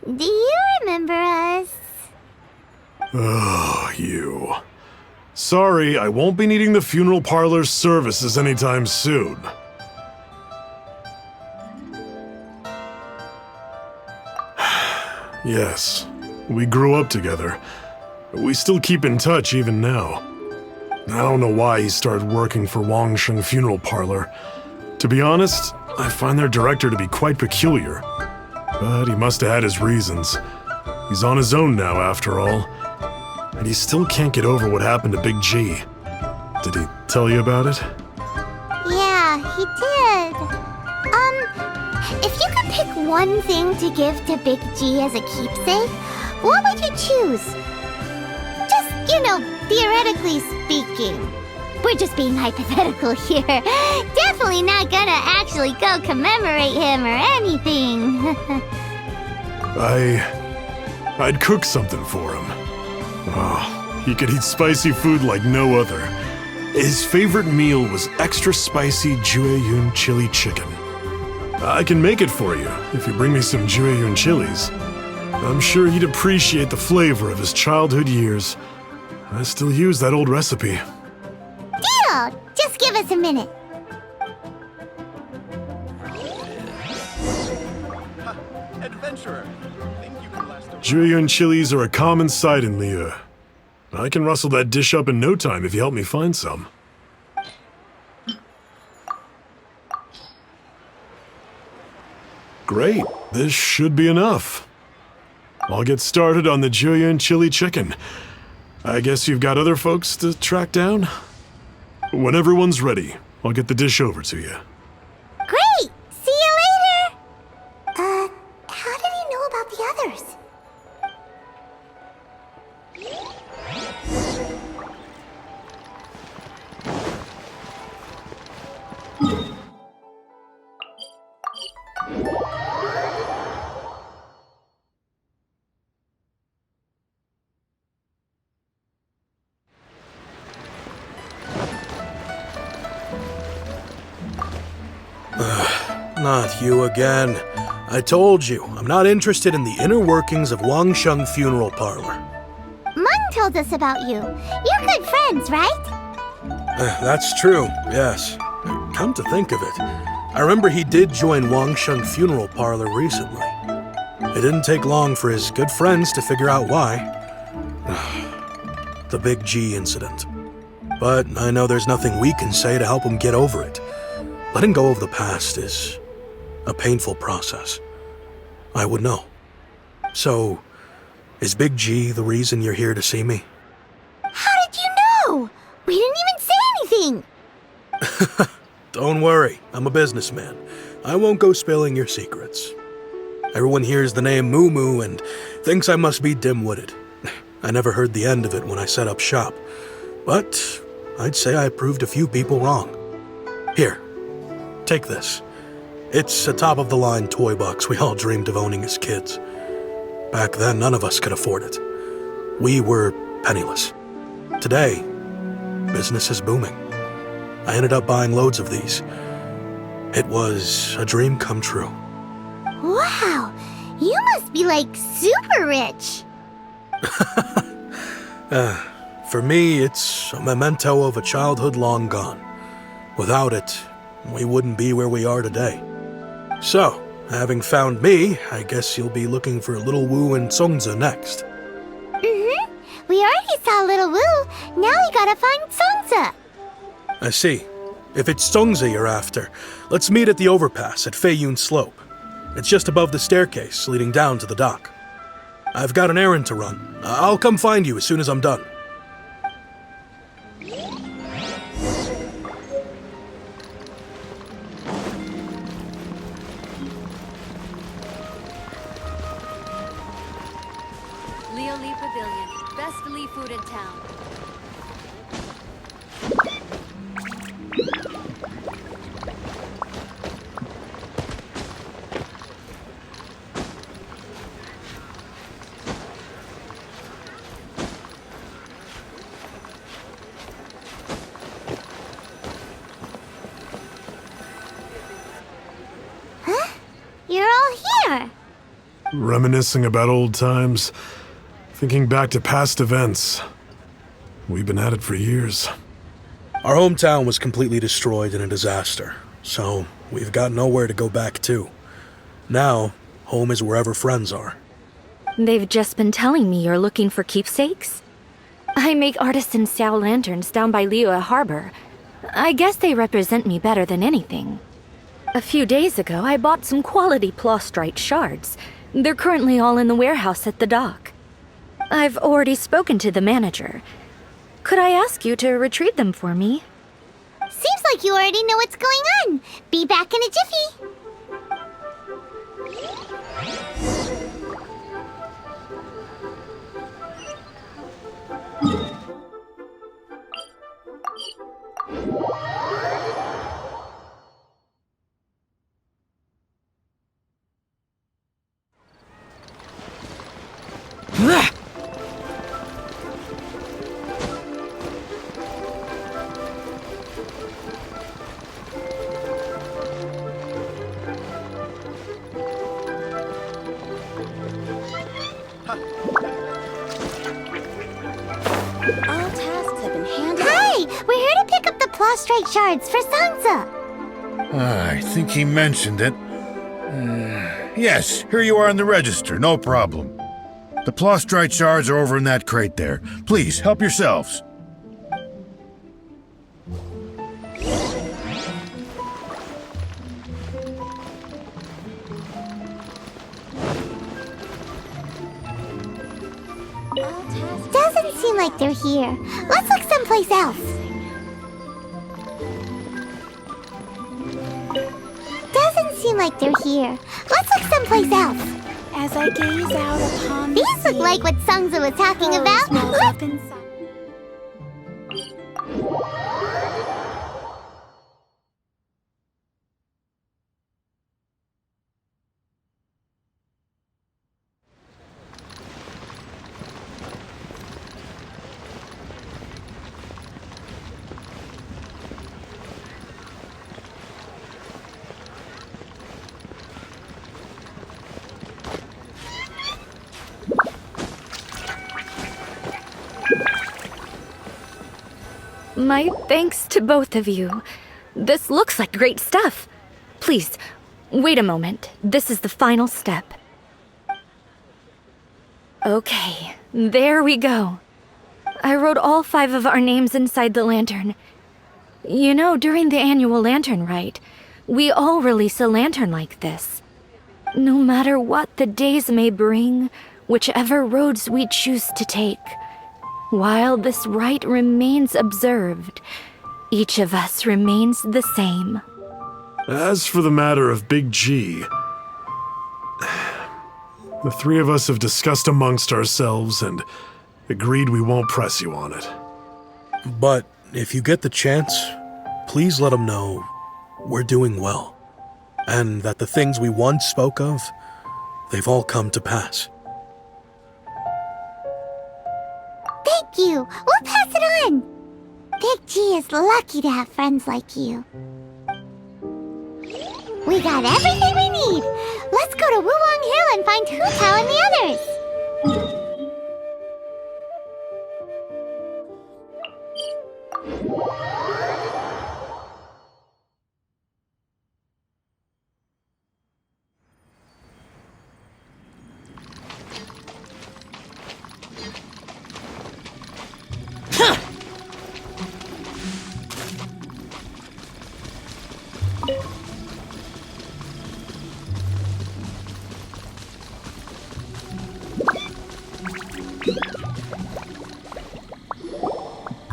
Do you remember us? Oh, you. Sorry, I won't be needing the funeral parlor's services anytime soon. Yes, we grew up together. We still keep in touch even now. I don't know why he started working for Wangsheng Funeral Parlor. To be honest, I find their director to be quite peculiar. But he must have had his reasons. He's on his own now, after all. And he still can't get over what happened to Big G. Did he tell you about it? Yeah, he did. If you could pick one thing to give to Big G as a keepsake, what would you choose? Just, theoretically speaking. We're just being hypothetical here. Definitely not gonna actually go commemorate him or anything. I'd cook something for him. Oh, he could eat spicy food like no other. His favorite meal was extra spicy Jueyun chili chicken. I can make it for you if you bring me some Jueyun chilies. I'm sure he'd appreciate the flavor of his childhood years. I still use that old recipe. Deal! Just give us a minute. Adventurer. Think you can last a Jueyun chilies are a common sight in Liyue. I can rustle that dish up in no time if you help me find some. Great, this should be enough. I'll get started on the Jueyun chili chicken. I guess you've got other folks to track down? When everyone's ready, I'll get the dish over to you. Great! See you later! How did he know about the others? Not you again. I told you, I'm not interested in the inner workings of Wangsheng Funeral Parlor. told us about you. You're good friends, right? That's true, yes. Come to think of it, I remember he did join Wangsheng Funeral Parlor recently. It didn't take long for his good friends to figure out why. The Big G incident. But I know there's nothing we can say to help him get over it. Letting go of the past is a painful process. I would know. So, is Big G the reason you're here to see me? How did you know? We didn't even say anything! Don't worry, I'm a businessman. I won't go spilling your secrets. Everyone hears the name Moo Moo and thinks I must be dim-witted. I never heard the end of it when I set up shop. But I'd say I proved a few people wrong. Here, take this. It's a top-of-the-line toy box we all dreamed of owning as kids. Back then, none of us could afford it. We were penniless. Today, business is booming. I ended up buying loads of these. It was a dream come true. Wow, you must be like super rich. For me, it's a memento of a childhood long gone. Without it, we wouldn't be where we are today. So, having found me, I guess you'll be looking for Little Wu and Songza next. Mm-hmm. We already saw Little Wu. Now we gotta find Songza. I see. If it's Songza you're after, let's meet at the overpass at Feiyun Slope. It's just above the staircase leading down to the dock. I've got an errand to run. I'll come find you as soon as I'm done. Leo Lee Pavilion. Best Lee food in town. You're all here. Reminiscing about old times, thinking back to past events. We've been at it for years. Our hometown was completely destroyed in a disaster, so we've got nowhere to go back to. Now, home is wherever friends are. They've just been telling me you're looking for keepsakes. I make artisan Xiao lanterns down by Liyue Harbor. I guess they represent me better than anything. A few days ago, I bought some quality plastrite shards. They're currently all in the warehouse at the dock. I've already spoken to the manager. Could I ask you to retrieve them for me? Seems like you already know what's going on. Be back in a jiffy. All tasks have been handled. Hi, we're here to pick up the plastrite shards for Songza. I think he mentioned it. Yes, here you are in the register, no problem. The plastrite shards are over in that crate there. Please, help yourselves. Doesn't seem like they're here. Let's look someplace else. Doesn't seem like they're here. Let's look someplace else. As I gaze out upon These look like what Songza was talking about. up inside. My thanks to both of you. This looks like great stuff. Please, wait a moment. This is the final step. Okay, there we go. I wrote all 5 of our names inside the lantern. You know, during the annual lantern rite, we all release a lantern like this. No matter what the days may bring, whichever roads we choose to take, while this rite remains observed, each of us remains the same. As for the matter of Big G, the 3 of us have discussed amongst ourselves and agreed we won't press you on it. But if you get the chance, please let him know we're doing well, and that the things we once spoke of, they've all come to pass. Thank you. We'll pass it on. Big G is lucky to have friends like you. We got everything we need. Let's go to Wulong Hill and find Hu Tao and the others.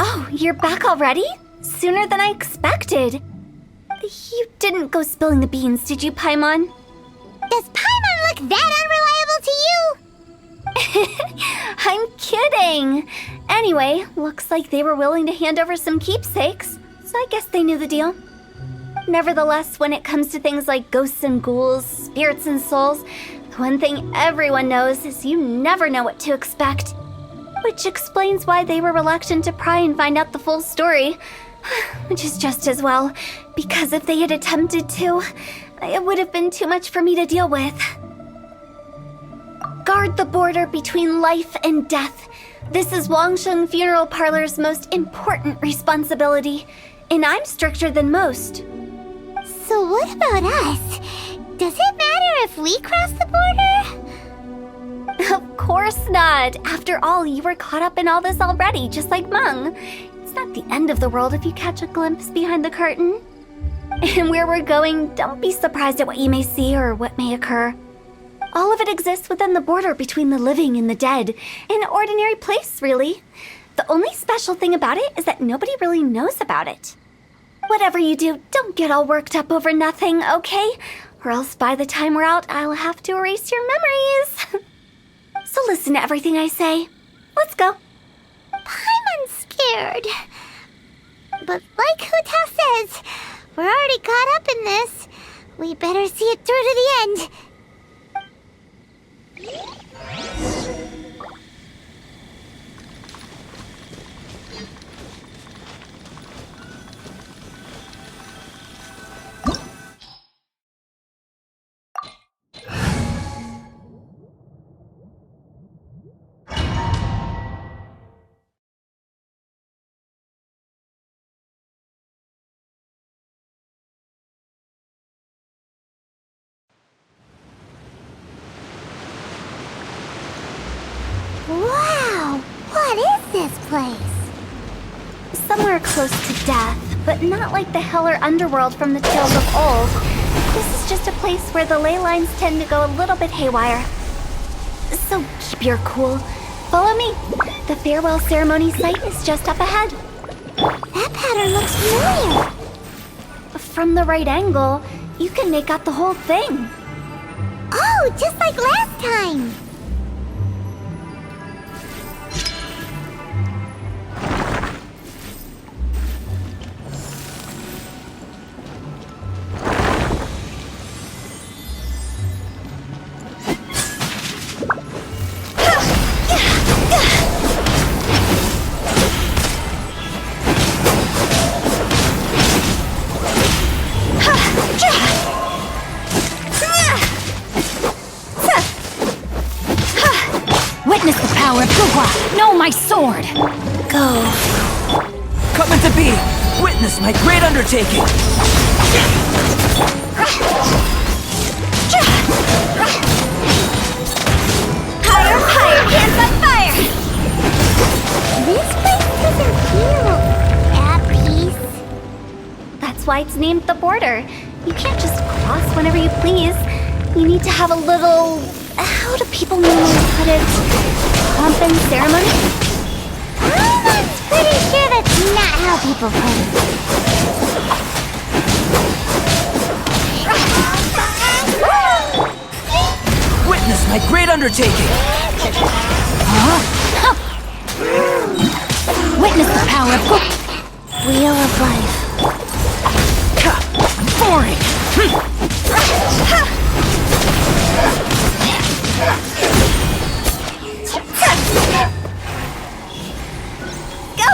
Oh, you're back already? Sooner than I expected. You didn't go spilling the beans, did you, Paimon? Does Paimon look that unreliable to you? I'm kidding. Anyway, looks like they were willing to hand over some keepsakes, so I guess they knew the deal. Nevertheless, when it comes to things like ghosts and ghouls, spirits and souls, the one thing everyone knows is you never know what to expect. Which explains why they were reluctant to pry and find out the full story. Which is just as well, because if they had attempted to, it would have been too much for me to deal with. Guard the border between life and death. This is Wangsheng Funeral Parlor's most important responsibility, and I'm stricter than most. So what about us? Does it matter if we cross the border? Of course not. After all, you were caught up in all this already, just like Meng. It's not the end of the world if you catch a glimpse behind the curtain. And where we're going, don't be surprised at what you may see or what may occur. All of it exists within the border between the living and the dead. An ordinary place, really. The only special thing about it is that nobody really knows about it. Whatever you do, don't get all worked up over nothing, okay? Or else by the time we're out, I'll have to erase your memories. So listen to everything I say. Let's go. Paimon's scared. But like Hu Tao says, we're already caught up in this. We better see it through to the end. Wow! What is this place? Somewhere close to death, but not like the hell or underworld from the tales of old. This is just a place where the ley lines tend to go a little bit haywire. So keep your cool. Follow me. The farewell ceremony site is just up ahead. That pattern looks familiar. From the right angle, you can make out the whole thing. Oh, just like last time. Witness the power of Guhua! Know my sword! Go. Coming to be! Witness my great undertaking! Higher, higher, hands on fire! This place doesn't feel at peace. That's why it's named the border. You can't just cross whenever you please. You need to have a little... how do people normally put it? Pomp and ceremony? I'm pretty sure that's not how people put it. Witness my great undertaking! Witness the power of... Wheel of life. Boring! Go!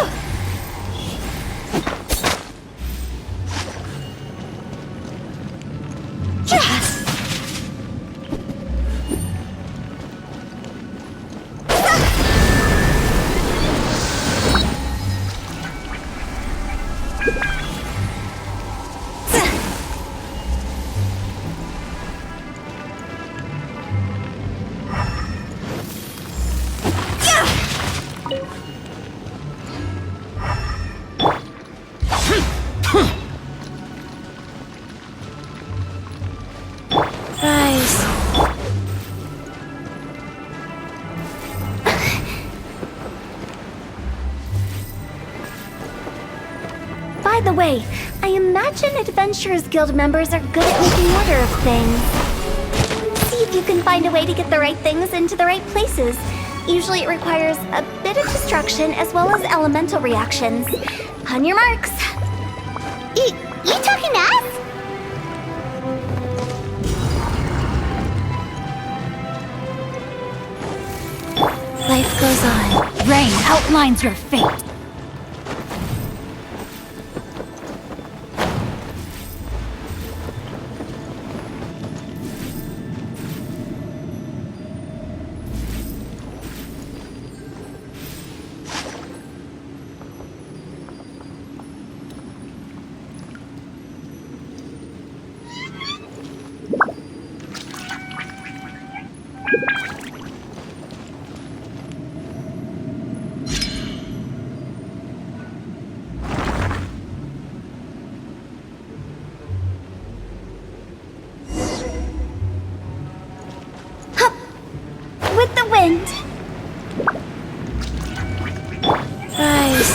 Rise. By the way, I imagine Adventurers Guild members are good at making order of things. See if you can find a way to get the right things into the right places. Usually it requires a bit of destruction as well as elemental reactions. On your marks. You talking to us? Life goes on. Rain outlines your fate. With the wind. Rise.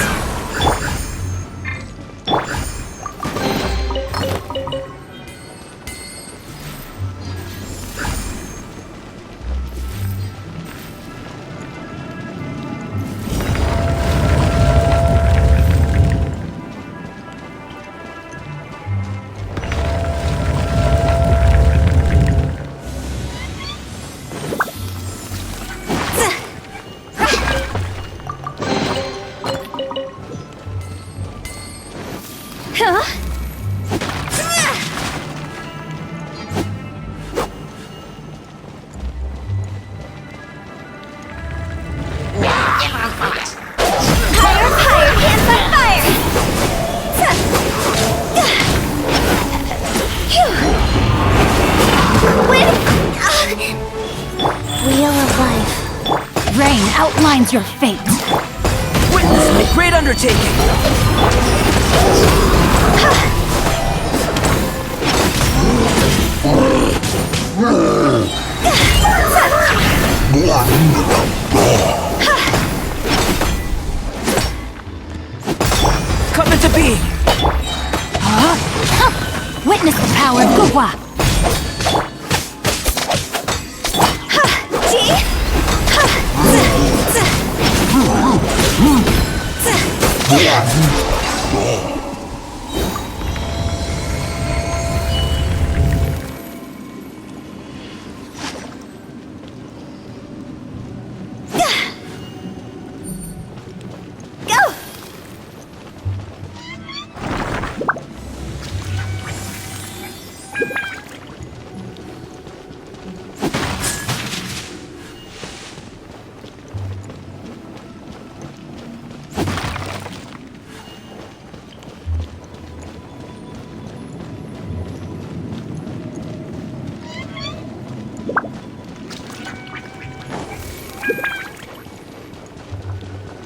Outlines your fate. Witness my great undertaking. Coming to be. Witness the power of Guhua.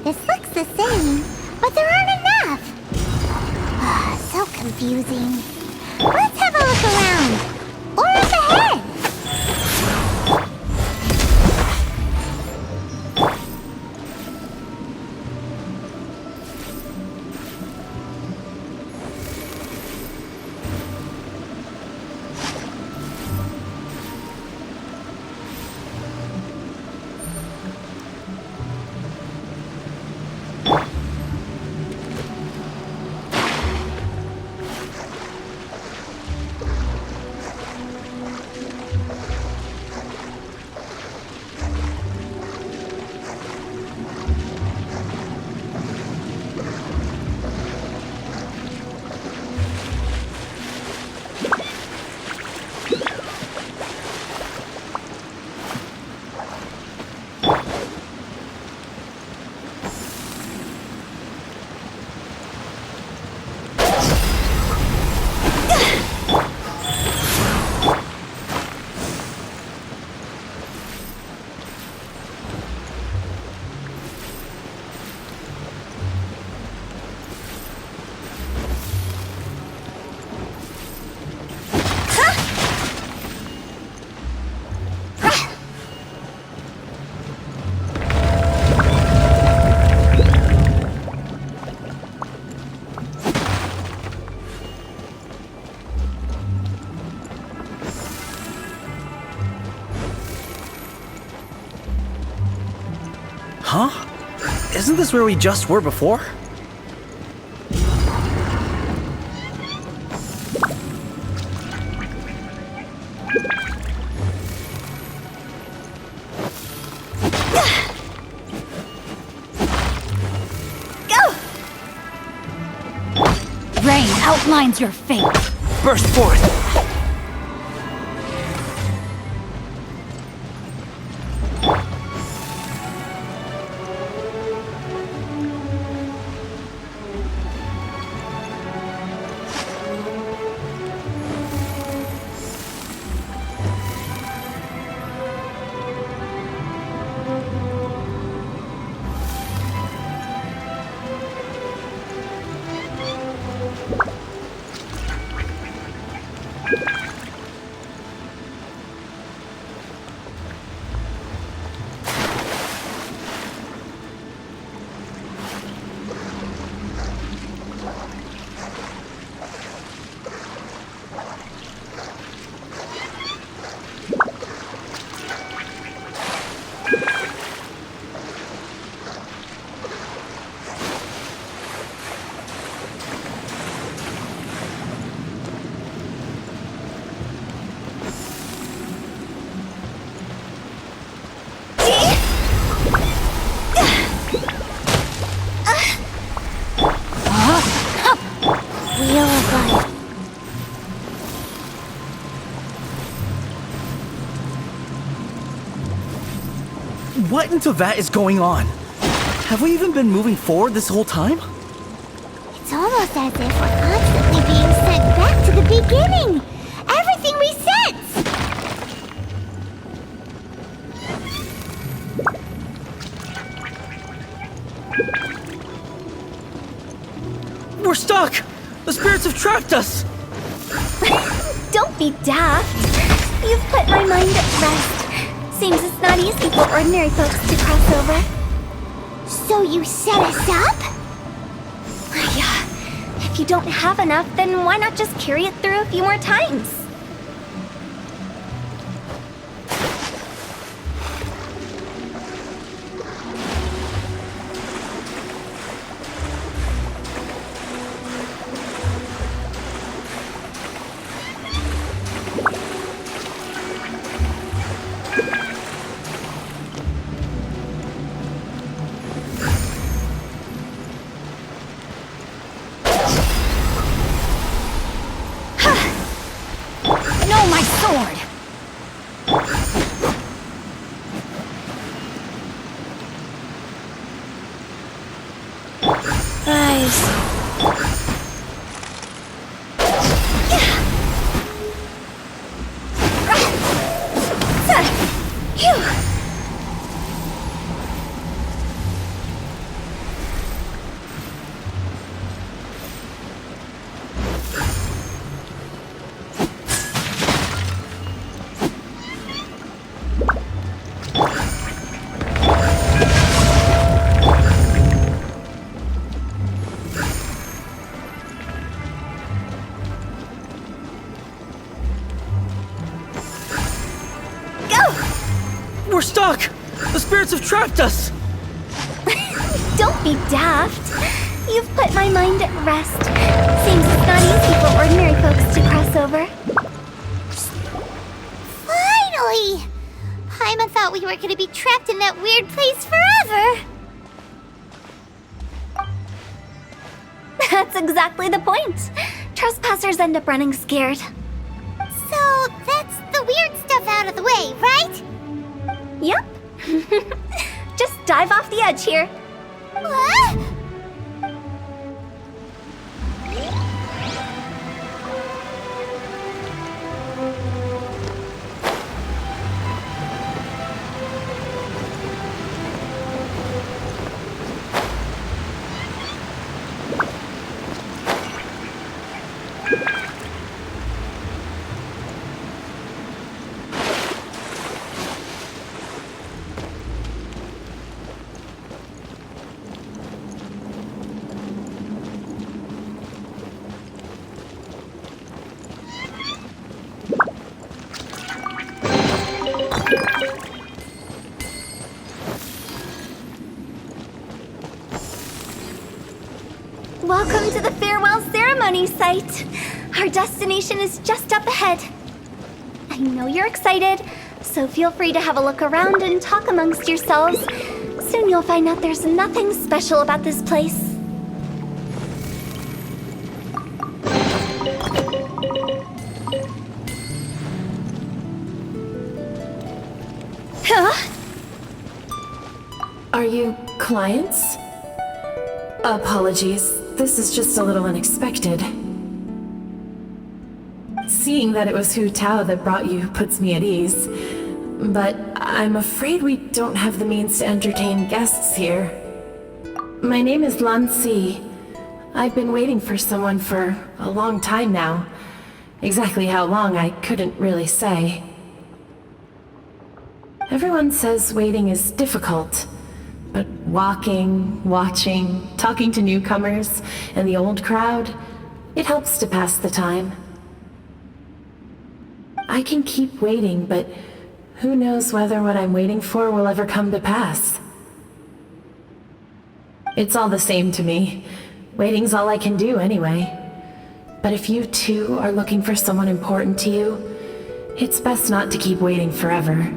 This looks the same, but there aren't enough. So confusing. Let's have a look around. Or up ahead. Huh? Isn't this where we just were before? Rain outlines your fate. Burst forth! What into that is going on? Have we even been moving forward this whole time? It's almost as if we're constantly being sent back to the beginning. Everything resets. We're stuck! The spirits have trapped us! Don't be daft. You've put my mind at rest. Seems it's not easy for ordinary folks to cross over. So you set us up? Yeah. If you don't have enough, then why not just carry it through a few more times? trapped us! Don't be daft. You've put my mind at rest. Seems it's not easy for ordinary folks to cross over. Finally! Paimon thought we were gonna be trapped in that weird place forever. That's exactly the point. Trespassers end up running scared. So that's the weird stuff out of the way, right? Yep. Just dive off the edge here. What? Welcome to the farewell ceremony site. Our destination is just up ahead. I know you're excited, so feel free to have a look around and talk amongst yourselves. Soon you'll find out there's nothing special about this place. Huh? Are you clients? Apologies, this is just a little unexpected. Seeing that it was Hu Tao that brought you puts me at ease. But I'm afraid we don't have the means to entertain guests here. My name is Lan Si. I've been waiting for someone for a long time now. Exactly how long, I couldn't really say. Everyone says waiting is difficult. But walking, watching, talking to newcomers, and the old crowd, it helps to pass the time. I can keep waiting, but who knows whether what I'm waiting for will ever come to pass. It's all the same to me. Waiting's all I can do anyway. But if you too are looking for someone important to you, it's best not to keep waiting forever.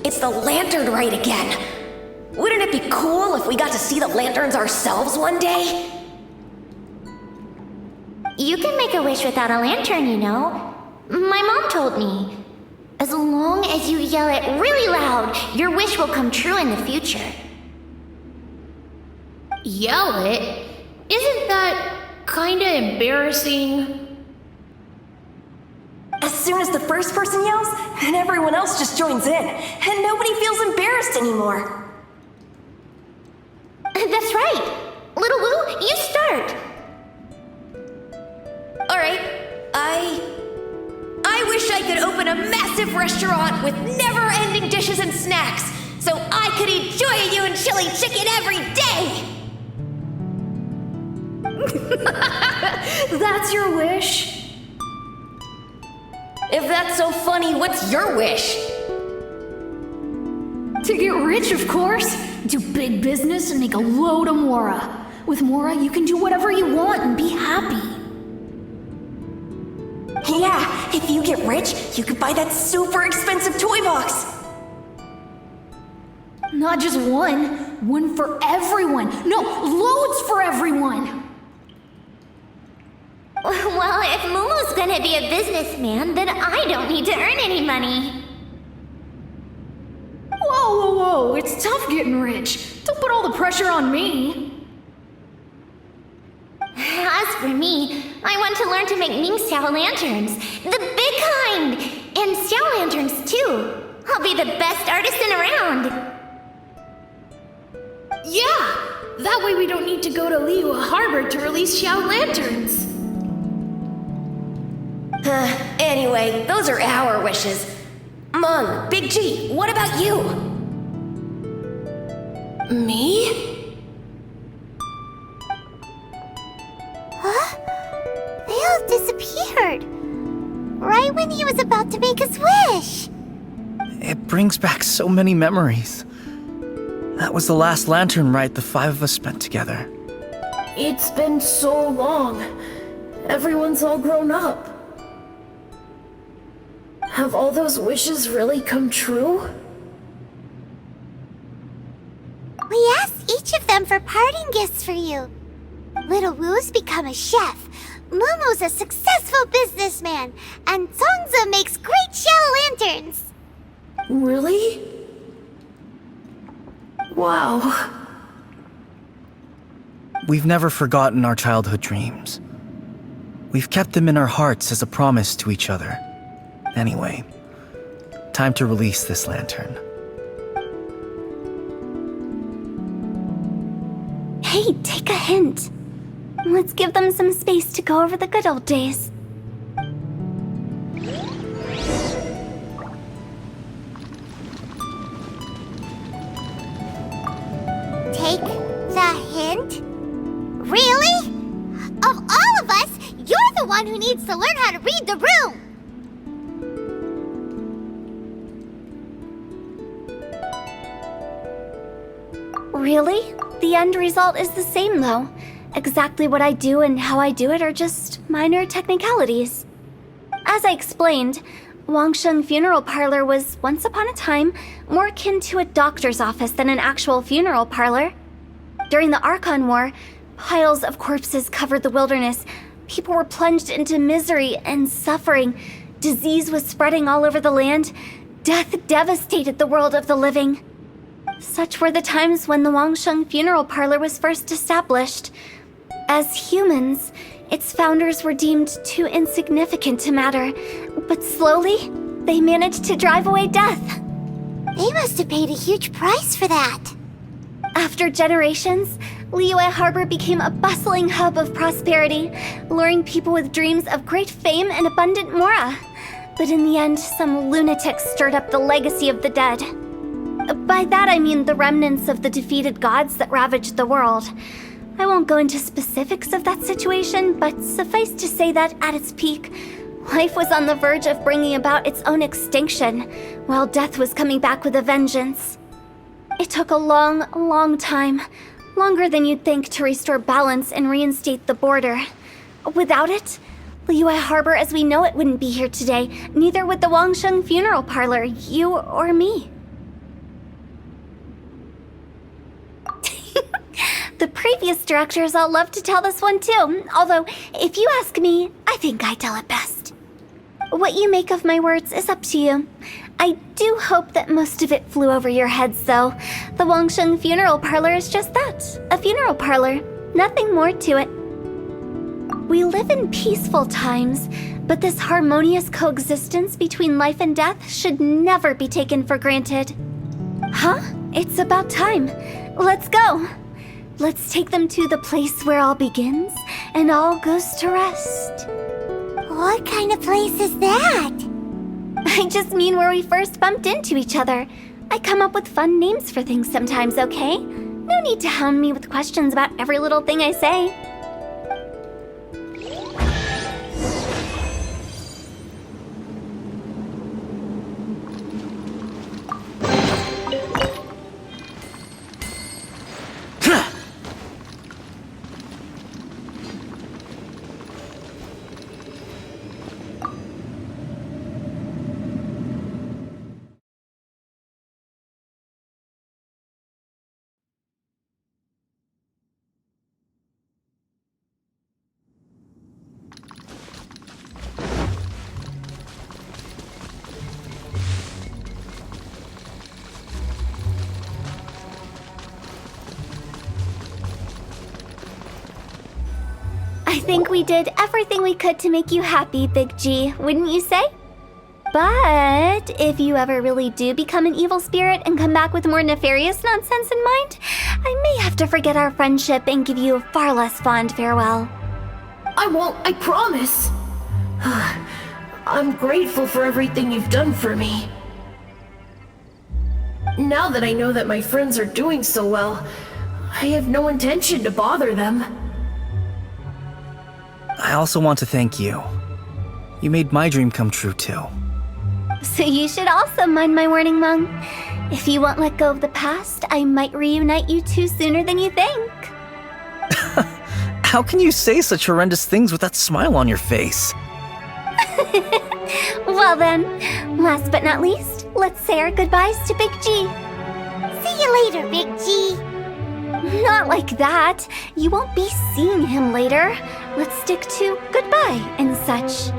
It's the lantern rite again! Wouldn't it be cool if we got to see the lanterns ourselves one day? You can make a wish without a lantern, you know. My mom told me. As long as you yell it really loud, your wish will come true in the future. Yell it? Isn't that kinda embarrassing? As soon as the first person yells, then everyone else just joins in, and nobody feels embarrassed anymore. That's right. Little Wu, you start. Alright, I wish I could open a massive restaurant with never-ending dishes and snacks, so I could enjoy you and chili chicken every day! That's your wish? If that's so funny, what's your wish? To get rich, of course. Do big business and make a load of Mora. With Mora, you can do whatever you want and be happy. Yeah, if you get rich, you could buy that super expensive toy box. Not just one. One for everyone. No, loads for everyone. Well, if Moomoo's gonna be a businessman, then I don't need to earn any money. Whoa, it's tough getting rich. Don't put all the pressure on me. As for me, I want to learn to make Ming Xiao lanterns. The big kind! And Xiao lanterns, too. I'll be the best artisan around. Yeah, that way we don't need to go to Liyue Harbor to release Xiao lanterns. Anyway, those are our wishes. Mung, Big G, what about you? Me? Huh? They all disappeared. Right when he was about to make his wish. It brings back so many memories. That was the last lantern rite the 5 of us spent together. It's been so long. Everyone's all grown up. Have all those wishes really come true? We asked each of them for parting gifts for you. Little Wu's become a chef, Mumu's a successful businessman, and Zongzi makes great shell lanterns. Really? Wow. We've never forgotten our childhood dreams. We've kept them in our hearts as a promise to each other. Anyway, time to release this lantern. Hey, take a hint. Let's give them some space to go over the good old days. Take the hint? Really? Of all of us, you're the one who needs to learn how to read the room! Really? The end result is the same, though. Exactly what I do and how I do it are just minor technicalities. As I explained, Wangsheng Funeral Parlor was, once upon a time, more akin to a doctor's office than an actual funeral parlor. During the Archon War, piles of corpses covered the wilderness. People were plunged into misery and suffering. Disease was spreading all over the land. Death devastated the world of the living. Such were the times when the Wangsheng Funeral Parlor was first established. As humans, its founders were deemed too insignificant to matter, but slowly, they managed to drive away death. They must have paid a huge price for that. After generations, Liyue Harbor became a bustling hub of prosperity, luring people with dreams of great fame and abundant mora. But in the end, some lunatics stirred up the legacy of the dead. By that I mean the remnants of the defeated gods that ravaged the world. I won't go into specifics of that situation, but suffice to say that at its peak, life was on the verge of bringing about its own extinction, while death was coming back with a vengeance. It took a long, long time, longer than you'd think, to restore balance and reinstate the border. Without it, Liyue Harbor as we know it wouldn't be here today, neither would the Wangsheng Funeral Parlor, you or me. The previous directors all love to tell this one too, although, if you ask me, I think I tell it best. What you make of my words is up to you. I do hope that most of it flew over your heads, though. The Wangsheng Funeral Parlor is just that, a funeral parlor. Nothing more to it. We live in peaceful times, but this harmonious coexistence between life and death should never be taken for granted. Huh? It's about time. Let's go. Let's take them to the place where all begins and all goes to rest. What kind of place is that? I just mean where we first bumped into each other. I come up with fun names for things sometimes, okay? No need to hound me with questions about every little thing I say. I think we did everything we could to make you happy, Big G, wouldn't you say? But if you ever really do become an evil spirit and come back with more nefarious nonsense in mind, I may have to forget our friendship and give you a far less fond farewell. I won't, I promise. I'm grateful for everything you've done for me. Now that I know that my friends are doing so well, I have no intention to bother them. I also want to thank you. You made my dream come true too. So you should also mind my warning, Mung. If you won't let go of the past, I might reunite you two sooner than you think. How can you say such horrendous things with that smile on your face? Well then, last but not least, let's say our goodbyes to Big G. See you later, Big G. Not like that. You won't be seeing him later. Let's stick to goodbye and such.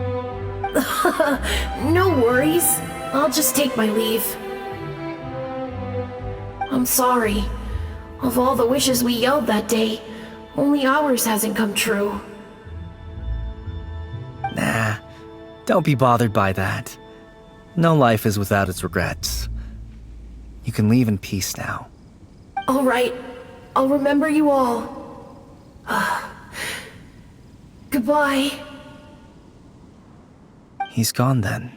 No worries. I'll just take my leave. I'm sorry. Of all the wishes we yelled that day, only ours hasn't come true. Nah, don't be bothered by that. No life is without its regrets. You can leave in peace now. All right. I'll remember you all. Goodbye. He's gone then.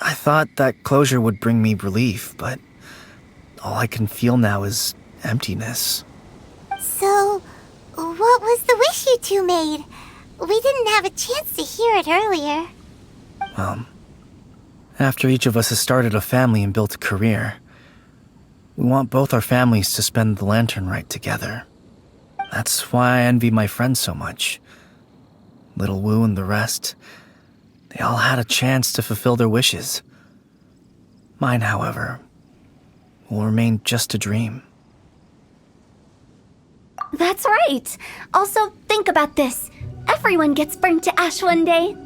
I thought that closure would bring me relief, but all I can feel now is emptiness. So, what was the wish you two made? We didn't have a chance to hear it earlier. After each of us has started a family and built a career, we want both our families to spend the Lantern Rite together. That's why I envy my friends so much. Little Wu and the rest, they all had a chance to fulfill their wishes. Mine, however, will remain just a dream. That's right. Also, think about this. Everyone gets burnt to ash one day.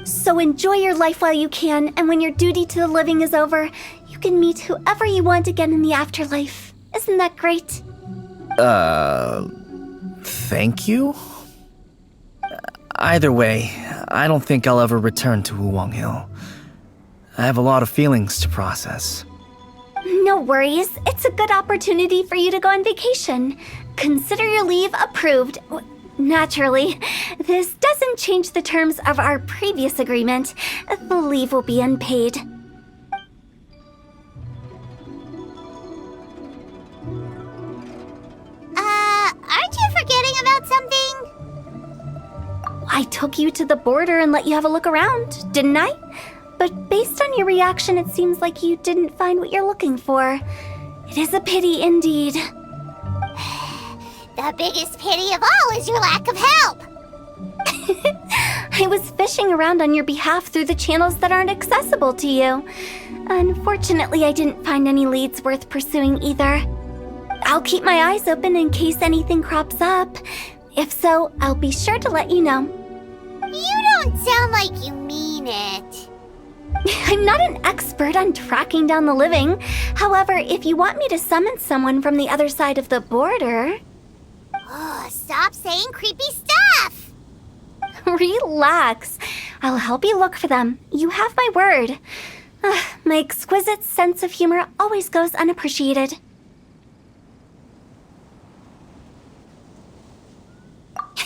So enjoy your life while you can, and when your duty to the living is over, you can meet whoever you want again in the afterlife. Isn't that great? Thank you? Either way, I don't think I'll ever return to Wuwang Hill. I have a lot of feelings to process. No worries. It's a good opportunity for you to go on vacation. Consider your leave approved. Naturally, this doesn't change the terms of our previous agreement. The leave will be unpaid. Aren't you forgetting about something? I took you to the border and let you have a look around, didn't I? But based on your reaction, it seems like you didn't find what you're looking for. It is a pity indeed. The biggest pity of all is your lack of help. I was fishing around on your behalf through the channels that aren't accessible to you. Unfortunately, I didn't find any leads worth pursuing either. I'll keep my eyes open in case anything crops up. If so, I'll be sure to let you know. You don't sound like you mean it. I'm not an expert on tracking down the living. However, if you want me to summon someone from the other side of the border... Oh, stop saying creepy stuff! Relax. I'll help you look for them. You have my word. My exquisite sense of humor always goes unappreciated.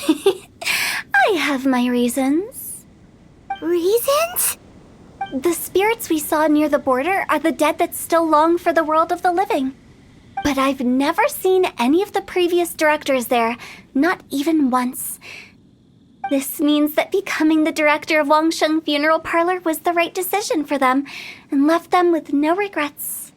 I have my reasons. Reasons? The spirits we saw near the border are the dead that still long for the world of the living. But I've never seen any of the previous directors there, not even once. This means that becoming the director of Wangsheng Funeral Parlor was the right decision for them, and left them with no regrets.